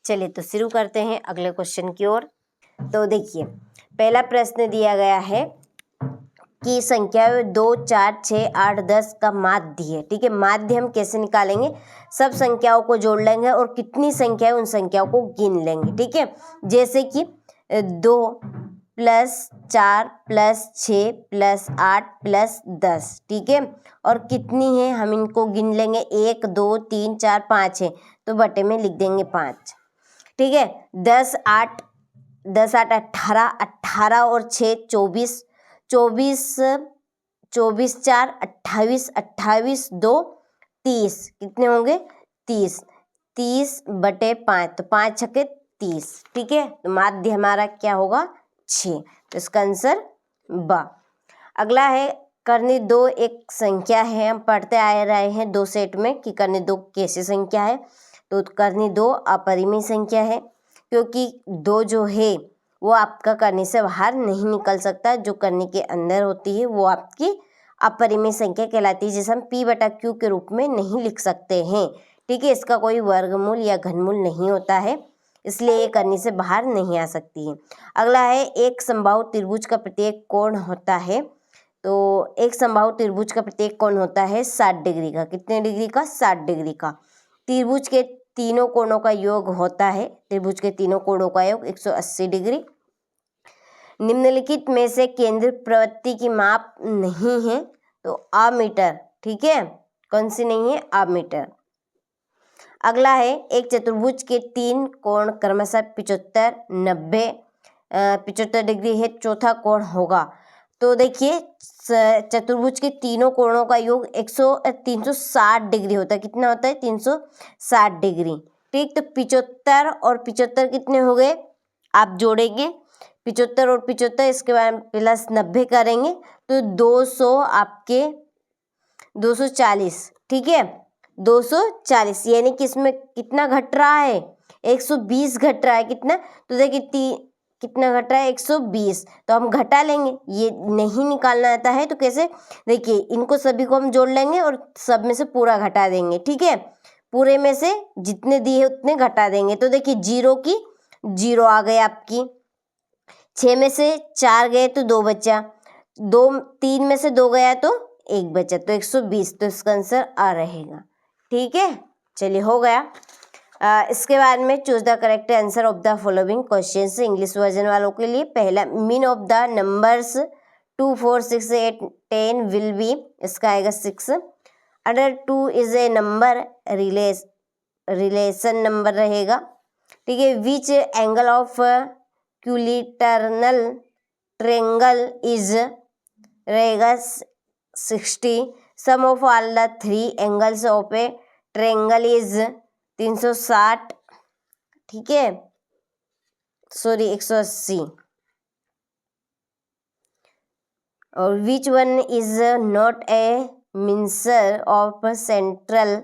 चलिए तो शुरू करते हैं अगले क्वेश्चन की ओर। तो देखिए, पहला प्रश्न दिया गया है कि संख्या 2, 4, 6, 8, 10 का माध्य है। ठीक है, माध्य हम कैसे निकालेंगे? सब संख्याओं को जोड़ लेंगे और कितनी संख्या है उन संख्याओं को गिन लेंगे। ठीक है, जैसे कि 2 + 4 + 6 + 8 + 10। ठीक है, और कितनी है हम इनको गिन लेंगे, 1 2 3 4 5 है, तो बटे में लिख देंगे 5। ठीक है, 10 8 18, 18 और 6 24, 24 24 4 28, 28 2 30, कितने होंगे 30, 30 बटे 5, तो 5 छक्के 30। ठीक है, तो माध्य हमारा क्या होगा 6, तो इसका आंसर ब। अगला है कर्णी 2 एक संख्या है, हम पढ़ते आ रहे हैं 2 सेट में कि कर्णी 2 कैसी संख्या है। तो कर्णी 2 अपरिमेय संख्या है, क्योंकि 2 जो है वो आपका कर्णी से बाहर नहीं निकल सकता, जो कर्णी के अंदर होती है वो आपकी अपरिमेय संख्या कहलाती है, जिसे हम p/q के रूप में नहीं लिख सकते हैं। ठीक है, इसका कोई वर्गमूल या घनमूल नहीं होता है, इसलिए ये कर्णी से बाहर नहीं आ सकती है। अगला है एक समबाहु त्रिभुज का प्रत्येक कोण होता है, तो एक समबाहु त्रिभुज का प्रत्येक कोण होता है 60 डिग्री का। कितने डिग्री का? 60 डिग्री का। त्रिभुज के तीनों कोणों का योग होता है, त्रिभुज के तीनों कोणों का योग 180 डिग्री। निम्नलिखित में से केंद्र प्रवृत्ति की माप नहीं है, तो अमीटर, ठीक है, कौन सी नहीं है, अमीटर। अगला है एक चतुर्भुज के तीन कोण क्रमशः 75, 90, 75 डिग्री है, चौथा कोण होगा। तो देखिए चतुर्भुज के तीनों कोणों का योग 360 डिग्री होता है। कितना होता है, 360 डिग्री, ठीक। तो 75 और 75 कितने हो गए, आप जोड़ेंगे 75 और 75, इसके बाद प्लस 90 करेंगे तो 200 आपके 240, ठीक है, 240, यानी कि इसमें कितना घट रहा है, 120 घट रहा है। कितना, तो देखिए कितना घट रहा है, 120, तो हम घटा लेंगे। ये नहीं निकालना आता है तो कैसे, देखिए इनको सभी को हम जोड़ लेंगे और सब में से पूरा घटा देंगे, ठीक है, पूरे में से जितने दिए उतने घटा देंगे। तो देखिए 0 की 0 आ गए आपकी, 6 में से 4 गए तो 2 बचा, 3 में से 2 गया तो 1 बचा, तो 120, तो इसका आंसर आ रहेगा, ठीक है। चलिए हो गया। इसके बाद में choose the correct answer of the following questions, English version वालों के लिए। पहला, mean of the numbers 2, 4, 6, 8, 10 will be, इसका आएगा 6। अगर 2 is a number, relation number रहेगा, ठीक है। Which angle of equilateral triangle is रहेगा 60। Sum of all the 3 angles of a triangle is 360, ठीक है, सॉरी 180। और which one is not A mincer of central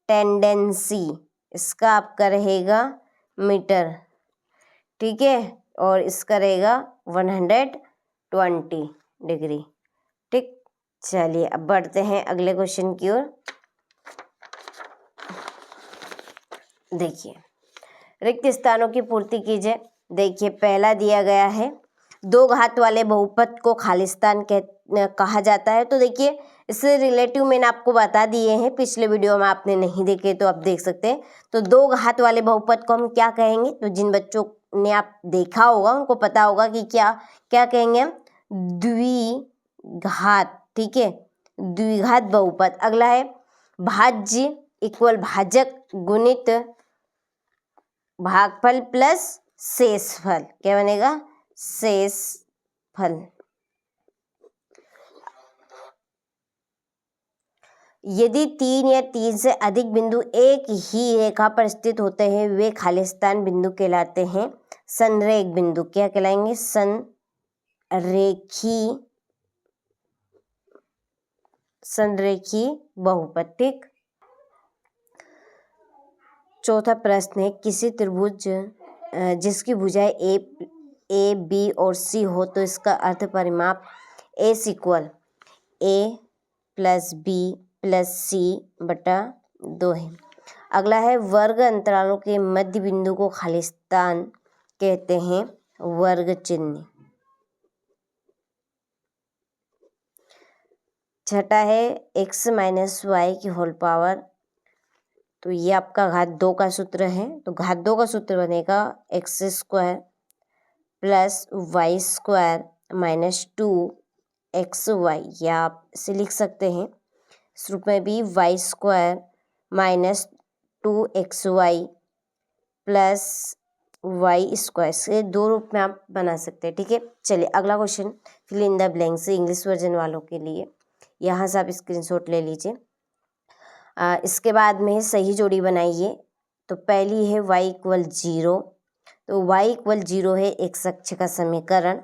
tendency, इसका आपका रहेगा मीटर, ठीक है, और इसका रहेगा 120 डिग्री, ठीक। चलिए अब बढ़ते हैं अगले क्वेश्चन की ओर। देखिए रिक्त स्थानों की पूर्ति कीजिए। देखिए पहला दिया गया है, 2 घात वाले बहुपद को खालिस्तान कहा जाता है। तो देखिए इससे रिलेटिव मैंने आपको बता दिए हैं, पिछले वीडियो में आपने नहीं देखे तो आप देख सकते हैं। तो 2 घात वाले बहुपद को हम क्या कहेंगे, तो जिन बच्चों ने आप देखा होगा उनको पता होगा कि क्या क्या कहेंगे हम, द्विघात, ठीक है, द्विघात बहुपद। अगला है भाज्य इक्वल भाजक गुणित भागफल प्लस शेषफल, क्या बनेगा, शेषफल। यदि 3 या 3 से अधिक बिंदु एक ही रेखा पर स्थित होते हैं, वे खालिस्तान बिंदु कहलाते हैं। संरेख बिंदु क्या कहलाएंगे, संरेखी बहुपद, ठीक। चौथा प्रश्न है, किसी त्रिभुज जिसकी भुजाएं ए बी और सी हो तो इसका अर्थ परिमाप एस इक्वल ए प्लस बी प्लस सी बटा 2 है। अगला है वर्ग अंतरालों के मध्य बिंदु को खालिस्तान कहते हैं, वर्ग चिन्ह। छठा है x माइनस वाई की होल पावर, तो ये आपका घात 2 का सूत्र है। तो घात 2 का सूत्र बनेगा x square plus Y square minus 2xy, या आप इसे लिख सकते हैं इस रूप में भी, Y square minus 2xy plus Y square, से 2 रूप में आप बना सकते हैं, ठीक है। चलिए अगला question, fill in the blanks, English version वालों के लिए। यहाँ से आप स्क्रीनशॉट ले लीजिए। इसके बाद में सही जोड़ी बनाइए। तो पहली है y इक्वल 0, तो y इक्वल 0 है x अक्ष का समीकरण।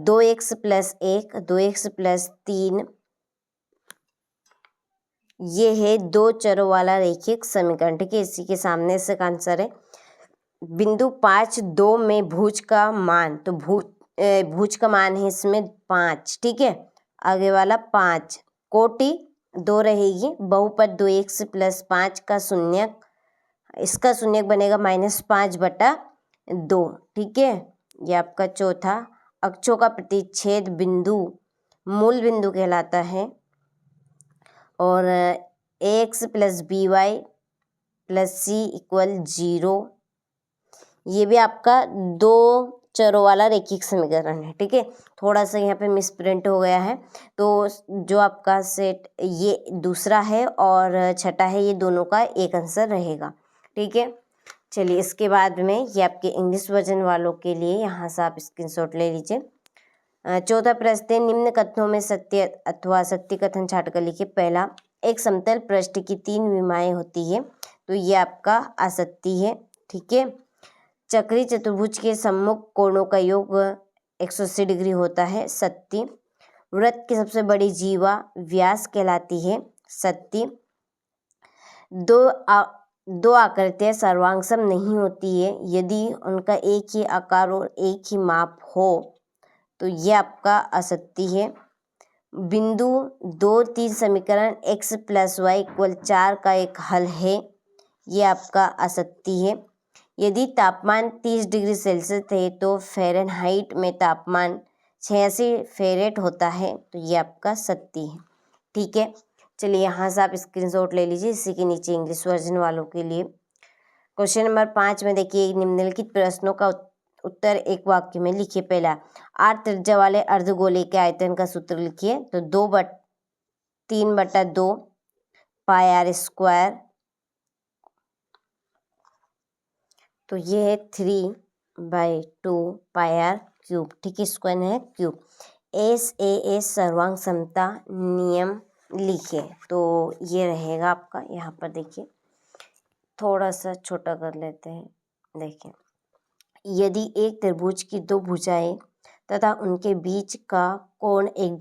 2x प्लस 1, 2x प्लस 3, ये है 2 चरों वाला रेखिक समीकरण, ठीक है। इसी के सामने से का आंसर है। बिंदु 5, 2 में भुज का मान, तो भुज का मान है इसमें 5, ठीक है, आगे वाला 5, कोटि 2 रहेगी, बहुपद 2x प्लस 5 का शून्यक, इसका शून्यक बनेगा -5 बटा 2, ठीक है। ये आपका चौथा, अक्षों का प्रतिच्छेद बिंदु मूल बिंदु कहलाता है। और ax plus by plus C equal 0। ये भी आपका दो चरों वाला रैखिक समीकरण है, ठीक है। थोड़ा सा यहाँ पे मिसप्रिंट हो गया है, तो जो आपका सेट ये दूसरा है और छठा है, ये दोनों का एक आंसर रहेगा, ठीक है। चलिए इसके बाद में ये आपके इंग्लिश वर्जन वालों के लिए यहाँ से आप स्क्रीनशॉट ले लीजिए। चौथा प्रश्न है, निम्न कथनों में सत्य अथवा सत्य कथन छांटकर लिखिए। पहला, एक समतल पृष्ठ की 3 विमाएं होती है, तो ये आपका असत्य है, ठीक है। चक्री चतुर्भुज के सम्मुख कोणों का योग 180 डिग्री होता है, सत्य। वृत्त की सबसे बड़ी जीवा व्यास कहलाती है, सत्य। दो आकृतियां सर्वांगसम नहीं होती है, यदि उनका एक ही आकार और एक ही माप हो तो ये आपका असत्य है। बिंदु 2-3 समीकरण x + y = 4 का एक हल है, ये आपका असत्य है। यदि तापमान 30 डिग्री सेल्सियस है तो फ़ारेनहाइट में तापमान 86 फ़ारेनहाइट होता है, तो ये आपका सत्य है, ठीक है। चलिए यहाँ से आप स्क्रीनशॉट ले लीजिए। इसी के नीचे इंग्लिश वर्जन वालों के लिए क्वेश्चन नंबर 5 में देखिए, निम्नलिखित प्रश्नों का उत्तर एक वाक्य में लिखिए। पहला, 8 त्रिज्या वाले अर्धगोले के आयतन का सूत्र लिखिए, तो 3/2 πr², तो ये है 3/2 πr³, ठीक है, स्क्वायर है क्यूब। SAS सर्वांग समता नियम लिखिए, तो ये रहेगा आपका। यहाँ पर देखिए थोड़ा सा छोटा कर लेते हैं। देखिए, यदि एक त्रिभुज की 2 भुजाएं तथा उनके बीच का कोण एक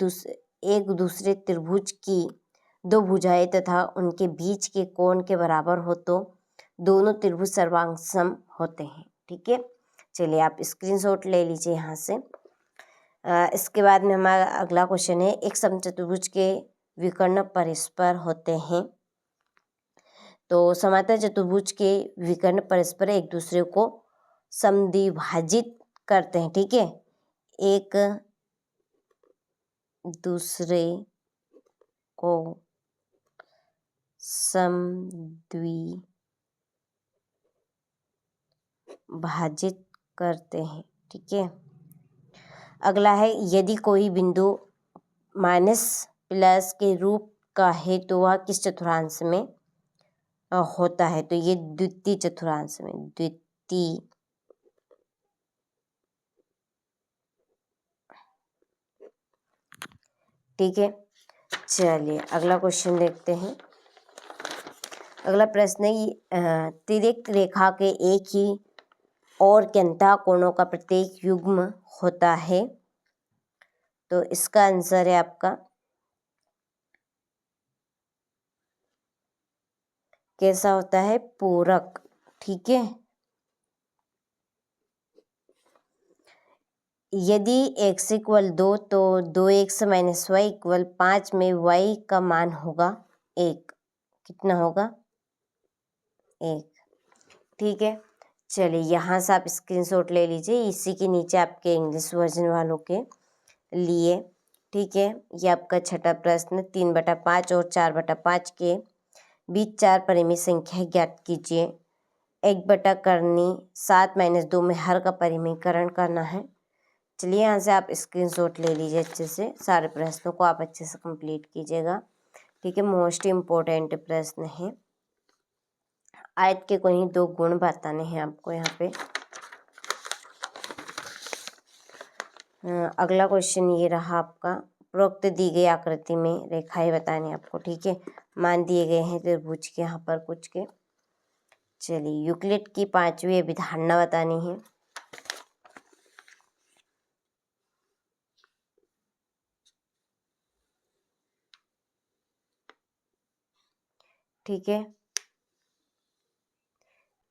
दूसरे त्रिभुज की 2 भुजाएं तथा उनके बीच के कोण के बराबर हो तो दोनों त्रिभुज सर्वांगसम होते हैं, ठीक है। चलिए आप स्क्रीनशॉट ले लीजिए यहाँ से। इसके बाद में हमारा अगला क्वेश्चन है, एक समचतुर्भुज के विकर्ण परस्पर होते हैं, तो समांतर चतुर्भुज के विकर्ण परस्पर एक दूसरे को समद्विभाजित करते हैं, ठीक है, एक दूसरे को समद्विभाजित करते हैं, ठीक है। अगला है, यदि कोई बिंदु -+ के रूप का है तो वह किस चतुर्थांश में होता है, तो ये द्वितीय चतुर्थांश में, द्वितीय, ठीक है। चलिए अगला क्वेश्चन देखते हैं। अगला प्रश्न है, तिर्यक रेखा के एक ही और के अंतः कोणों का प्रत्येक युग्म होता है, तो इसका आंसर है आपका कैसा होता है, पूरक, ठीक है। यदि x = 2 तो 2x - y = 5 में y का मान होगा 1, कितना होगा, 1, ठीक है। चलिए यहाँ से आप स्क्रीनशॉट ले लीजिए। इसी के नीचे आपके इंग्लिश वर्जन वालों के लिए, ठीक है। ये आपका छठा प्रश्न, 3/5 और 4/5 के बीच 4 परिमेय संख्या ज्ञात कीजिए। 1/करनी 7 - 2 में हर का परिमेयकरण करना है। चलिए यहाँ से आप स्क्रीनशॉट ले लीजिए अच्छे से। सारे प्रश्नों को आप अच्छे से कंप्लीट कीजिएगा, ठीक है। मोस्ट इम्पोर्टेंट प्रश्न है। आयत के कोई 2 गुण बताने हैं आपको यहाँ पे। अगला क्वेश्चन ये रहा आपका, उपरोक्त दी गई आकृति में रेखाएं बतानी आपको, ठीक है। मान दिए गए हैं त्रिभुज के यहाँ पर कुछ के। चलिए यूक्लिड की 5वीं अभिधारणा बतानी है, ठीक है।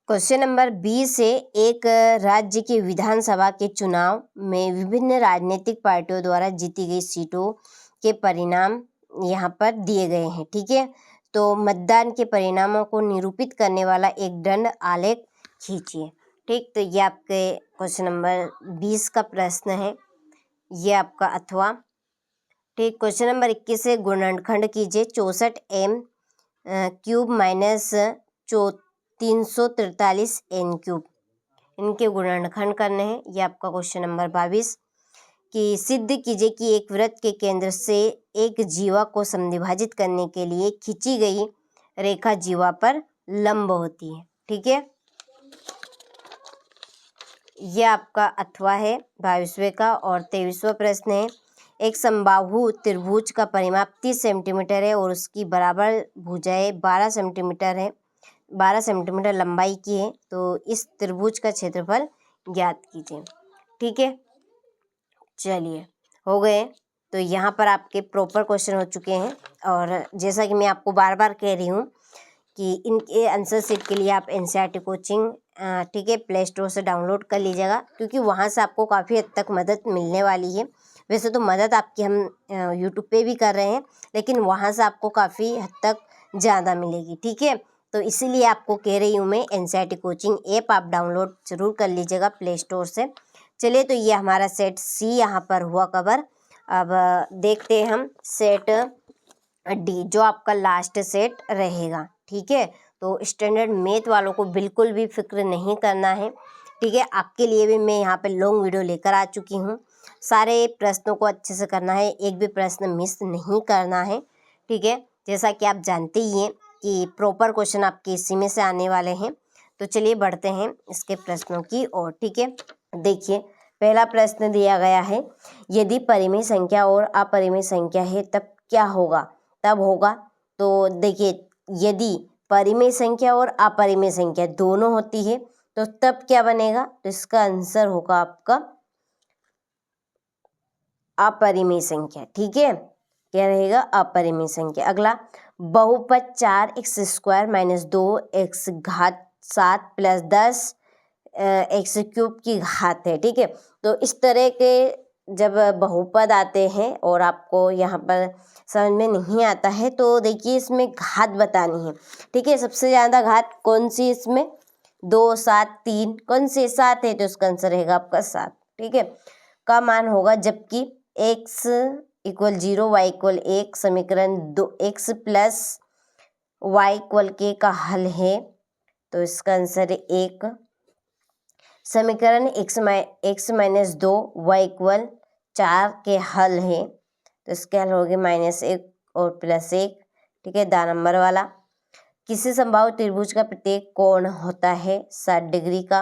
क्वेश्चन नंबर 20 से, एक राज्य के विधानसभा के चुनाव में विभिन्न राजनीतिक पार्टियों द्वारा जीती गई सीटों के परिणाम यहाँ पर दिए गए हैं, ठीक है। तो मतदान के परिणामों को निरूपित करने वाला एक दंड आलेख खींचिए, ठीक। तो ये आपके क्वेश्चन नंबर 20 का प्रश्न है, ये आपका अथवा, ठीक। क्वेश्चन नंबर 21 से, गुणनखंड कीजिए 64m³ - 343 n³ इनके गुणनखंड करने हैं। ये आपका क्वेश्चन नंबर 22 कि सिद्ध कीजिए कि एक वृत्त के केंद्र से एक जीवा को समद्विभाजित करने के लिए खींची गई रेखा जीवा पर लंब होती है। ठीक है, यह आपका अथवा है 22वें का। और 23वां प्रश्न है, एक समबाहु त्रिभुज का परिमाप 30 सेंटीमीटर है और उसकी बराबर भुजाएं 12 सेंटीमीटर है, 12 सेंटीमीटर लंबाई की है, तो इस त्रिभुज का क्षेत्रफल ज्ञात कीजिए। ठीक है, चलिए हो गए। तो यहाँ पर आपके प्रॉपर क्वेश्चन हो चुके हैं। और जैसा कि मैं आपको बार बार कह रही हूँ कि इनके आंसर सीट के लिए आप एनसीईआरटी कोचिंग ठीक है प्ले स्टोर से डाउनलोड कर लीजिएगा, क्योंकि वहाँ से आपको काफ़ी हद तक मदद मिलने वाली है। वैसे तो मदद आपकी हम यूट्यूब पे भी कर रहे हैं, लेकिन वहाँ से आपको काफ़ी हद तक ज़्यादा मिलेगी। ठीक है, तो इसीलिए आपको कह रही हूँ मैं, एनसीईआरटी कोचिंग ऐप आप डाउनलोड ज़रूर कर लीजिएगा प्ले स्टोर से। चलिए, तो ये हमारा सेट सी यहाँ पर हुआ कवर। अब देखते हैं हम सेट डी, जो आपका लास्ट सेट रहेगा। ठीक है, तो स्टैंडर्ड मैथ वालों को बिल्कुल भी फिक्र नहीं करना है। ठीक है, आपके लिए भी मैं यहाँ पे लॉन्ग वीडियो लेकर आ चुकी हूँ। सारे प्रश्नों को अच्छे से करना है, एक भी प्रश्न मिस नहीं करना है। ठीक है, जैसा कि आप जानते ही हैं कि प्रॉपर क्वेश्चन आपके इसी में से आने वाले हैं। तो चलिए बढ़ते हैं इसके प्रश्नों की ओर। ठीक है, देखिए पहला प्रश्न दिया गया है, यदि परिमेय संख्या और अपरिमेय संख्या है तब क्या होगा। तब होगा, तो देखिए यदि परिमेय संख्या और अपरिमेय संख्या दोनों होती है तो तब क्या बनेगा, तो इसका आंसर होगा आपका अपरिमेय संख्या। ठीक है, क्या रहेगा, अपरिमेय संख्या। अगला, बहुपद 4x² - 2x घात 7 + 10 x³ की घात है। ठीक है, तो इस तरह के जब बहुपद आते हैं और आपको यहाँ पर समझ में नहीं आता है, तो देखिए इसमें घात बतानी है। ठीक है, सबसे ज़्यादा घात कौन सी इसमें, 2, 7, 3, कौन सी 7 है, तो इसका आंसर रहेगा आपका 7। ठीक है, का मान होगा, जबकि x = 0 y = 1 समीकरण 2 x + y = k का हल है, तो इसका आंसर है 1। समीकरण x - 2 y = 4 के हल है, तो इसके हल होंगे -1 और +1। ठीक है, 2 नंबर वाला, किसी समबाहु त्रिभुज का प्रत्येक कोण होता है 60 डिग्री का।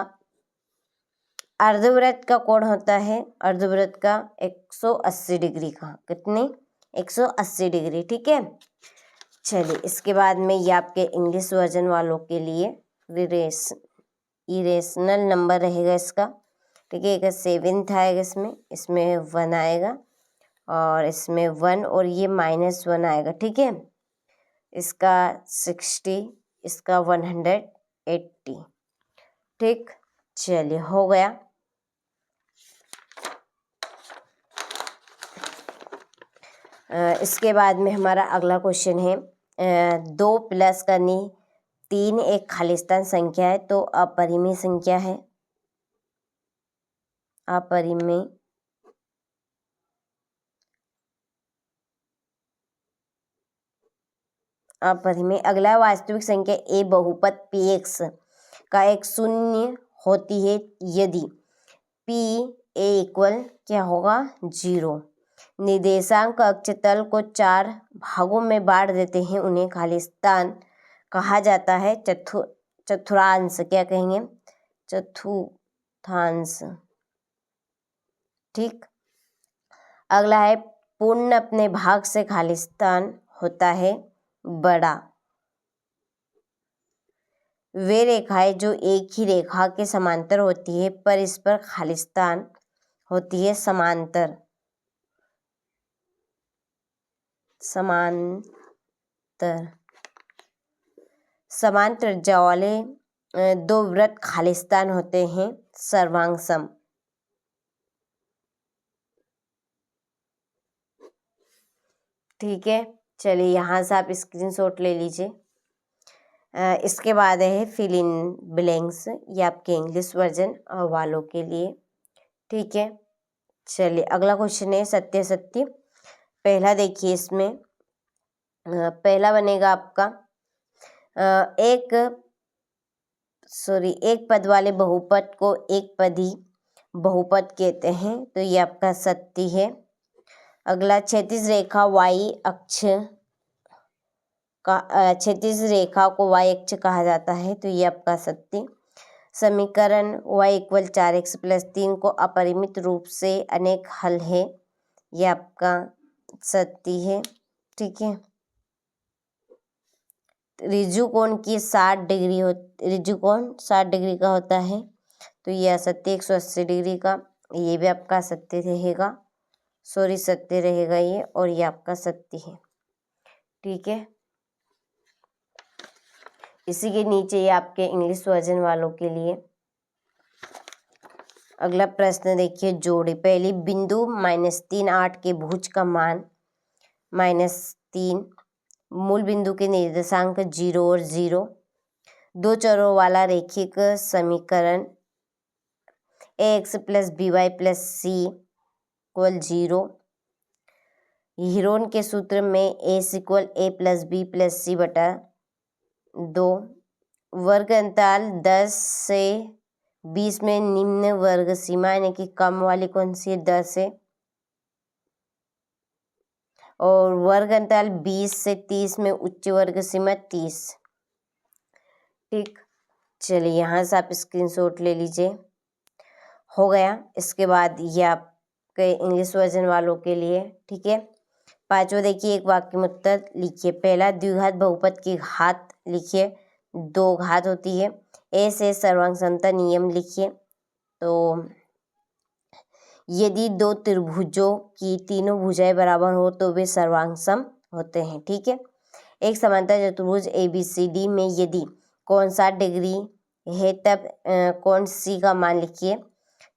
अर्धवृत्त का कोण होता है, अर्धवृत्त का 180 डिग्री का। कितने, 180 डिग्री। ठीक है, चलिए इसके बाद में ये आपके इंग्लिश वर्जन वालों के लिए इरेशनल नंबर रहेगा इसका। ठीक है, 7th आएगा, इसमें 1 आएगा और इसमें 1 और ये -1 आएगा। ठीक है, इसका 60, इसका 180। ठीक, चलिए हो गया। इसके बाद में हमारा अगला क्वेश्चन है, 2 प्लस करनी 3 एक खालिस्तान संख्या है, तो अपरिमेय संख्या है। अपरिमेय अपरिमेय। अगला, वास्तविक संख्या a बहुपद px का एक शून्य होती है यदि p a = क्या होगा, 0। निर्देशांक अक्षतल को 4 भागों में बांट देते हैं, उन्हें खालिस्तान कहा जाता है। चतुर्थांश क्या कहेंगे, चतुर्थांश। ठीक, अगला है, पूर्ण अपने भाग से खालिस्तान होता है बड़ा। वे रेखाएं जो एक ही रेखा के समांतर होती है पर इस पर खालिस्तान होती है समांतर। समान त्रिज्या वाले 2 वृत्त खालिस्तान होते हैं सर्वांगसम। ठीक है, चलिए यहाँ से आप स्क्रीनशॉट ले लीजिए। इसके बाद है फिल इन ब्लैंक्स, ये आपके इंग्लिश वर्जन वालों के लिए। ठीक है, चलिए अगला क्वेश्चन है सत्य सत्य। पहला देखिए, इसमें पहला बनेगा आपका, एक एक पद वाले बहुपद को एक पदी बहुपद कहते हैं, तो ये आपका सत्ती है। अगला क्षैतिज रेखा y अक्ष का क्षैतिज रेखा को y अक्ष कहा जाता है, तो ये आपका सत्ती। समीकरण y = 4x + 3 को अपरिमित रूप से अनेक हल है, ये आपका सत्ती है। ठीक है। ऋजु कोण की 60 डिग्री ऋजु कोण 60 डिग्री का होता है, तो ये असत्य 180 डिग्री का, ये भी आपका सत्य रहेगा, सत्य रहेगा ये, और ये आपका सत्य है। ठीक है। इसी के नीचे ये आपके इंग्लिश वर्जन वालों के लिए अगला प्रश्न देखिए, जोड़े। पहली बिंदु -3 8 के भुज का मान -3, मूल बिंदु के निर्देशांक 0 और 0, दो चरों वाला रैखिक समीकरण ax + by + c = 0। हीरोन के सूत्र में a = a + b + c बटा 2। वर्ग अंतराल 10 से 20 में निम्न वर्ग सीमा यानी कि कम वाली कौन सी है? 10 है। और वर्ग अंतराल 20 से 30 में उच्च वर्ग सीमा 30। ठीक, चलिए यहाँ से आप स्क्रीनशॉट ले लीजिए। हो गया। इसके बाद ये आपके इंग्लिश वर्जन वालों के लिए। ठीक है। पांचवा देखिए, एक वाक्य में उत्तर लिखिए। पहला, द्विघात बहुपद की घात लिखिए, 2 घात होती है। ए से सर्वांग समता नियम लिखिए। तो यदि दो त्रिभुजों की तीनों भुजाएं बराबर हो तो वे सर्वांग सम होते हैं। ठीक है। एक समांतर चतुर्भुज ABCD में यदि कोण 60 डिग्री है तब कोण C का मान लिखिए।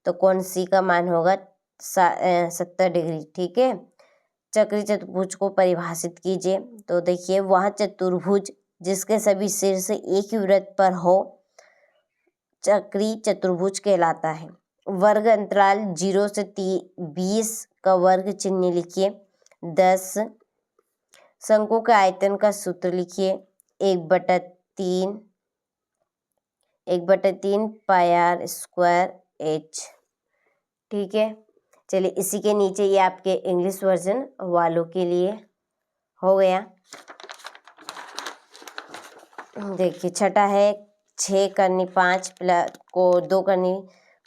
तो कोण C का मान होगा 70 डिग्री। ठीक है। चक्री चतुर्भुज को परिभाषित कीजिए। तो देखिए, वह चतुर्भुज जिसके सभी शीर्ष एक ही वृत्त पर हो चक्री चतुर्भुज कहलाता है। वर्ग अंतराल 0 से 20 का वर्ग चिन्ह लिखिए। 10। शंकु के आयतन का सूत्र लिखिए। 1/3 πr² h। ठीक है। चलिए इसी के नीचे ये आपके इंग्लिश वर्जन वालों के लिए हो गया। देखिए छठा है, 6 करनी 5 को 2 करनी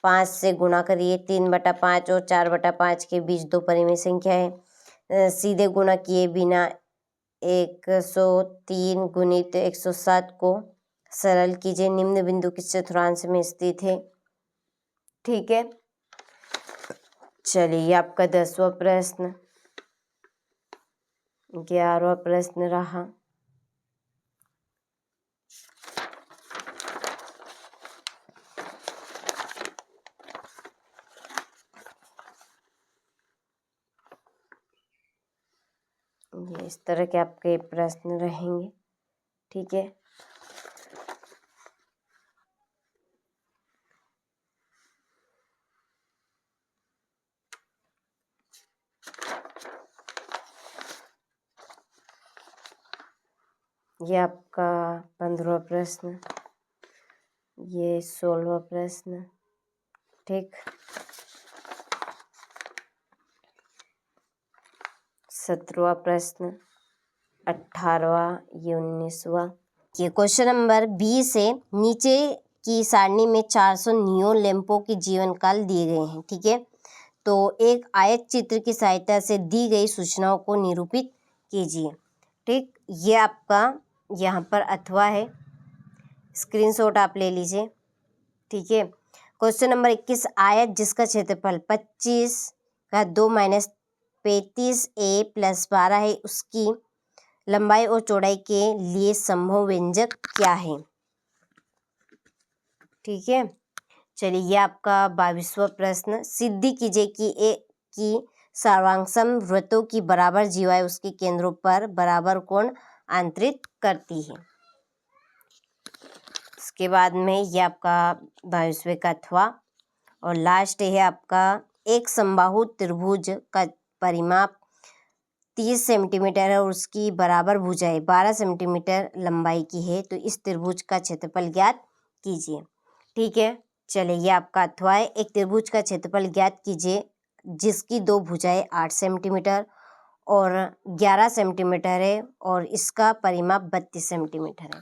5 से गुणा करिए। 3/5 और 4/5 के बीच दो परिमेय संख्या है। सीधे गुणा किए बिना 103 गुणित 107 को सरल कीजिए। निम्न बिंदु किस चतुर्थांश में स्थित है? ठीक है। चलिए आपका 10वां प्रश्न। 11वां प्रश्न रहा। ये इस तरह के आपके प्रश्न रहेंगे। ठीक है। ये आपका 15वां प्रश्न, ये 16वां प्रश्न। ठीक, 17वां प्रश्न, 18वां, ये 19वां। ये क्वेश्चन नंबर 20 है। नीचे की सारणी में 400 नियोन लैंपों के जीवन काल दिए गए हैं। ठीक है। तो एक आयत चित्र की सहायता से दी गई सूचनाओं को निरूपित कीजिए। ठीक, ये आपका यहाँ पर अथवा है, स्क्रीनशॉट आप ले लीजिए। ठीक है। क्वेश्चन नंबर 21, आयत जिसका क्षेत्रफल 25 का 2 - 35a + 12 है, उसकी लंबाई और चौड़ाई के लिए संभव व्यंजक क्या है? ठीक है। चलिए ये आपका 22वां प्रश्न। सिद्धि कीजिए कि सर्वांगसम वृत्तों की बराबर जीवाएं उसके केंद्रों पर बराबर कोण आंतरित करती है। इसके बाद में ये आपका 22वें का अथवा और लास्ट है आपका, एक समबाहु त्रिभुज का परिमाप 30 सेंटीमीटर है और उसकी बराबर भुजाएं 12 सेंटीमीटर लंबाई की है, तो इस त्रिभुज का क्षेत्रफल ज्ञात कीजिए। ठीक है, चलिए ये आपका अथवा है। एक त्रिभुज का क्षेत्रफल ज्ञात कीजिए जिसकी दो भुजाएं 8 सेंटीमीटर और 11 सेंटीमीटर है और इसका परिमाप 32 सेंटीमीटर है।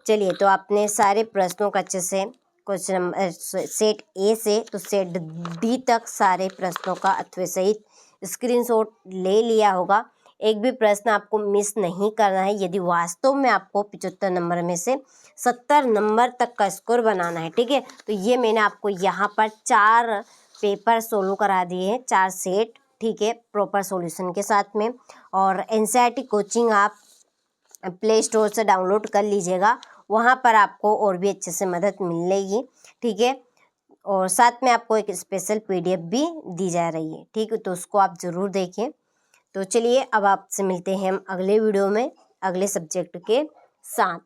चलिए, तो आपने सारे प्रश्नों का अच्छे से क्वेश्चन नंबर सेट ए से तो सेट डी तक सारे प्रश्नों का अथवा सहित स्क्रीनशॉट ले लिया होगा। एक भी प्रश्न आपको मिस नहीं करना है यदि वास्तव में आपको 75 नंबर में से 70 नंबर तक का स्कोर बनाना है। ठीक है, तो ये मैंने आपको यहाँ पर 4 पेपर सोल्व करा दिए हैं, 4 सेट। ठीक है, प्रॉपर सॉल्यूशन के साथ में। और एनसीईआरटी कोचिंग आप प्ले स्टोर से डाउनलोड कर लीजिएगा, वहाँ पर आपको और भी अच्छे से मदद मिलेगी। ठीक है, और साथ में आपको एक स्पेशल पीडीएफ भी दी जा रही है। ठीक है, तो उसको आप ज़रूर देखें। तो चलिए, अब आपसे मिलते हैं हम अगले वीडियो में अगले सब्जेक्ट के साथ।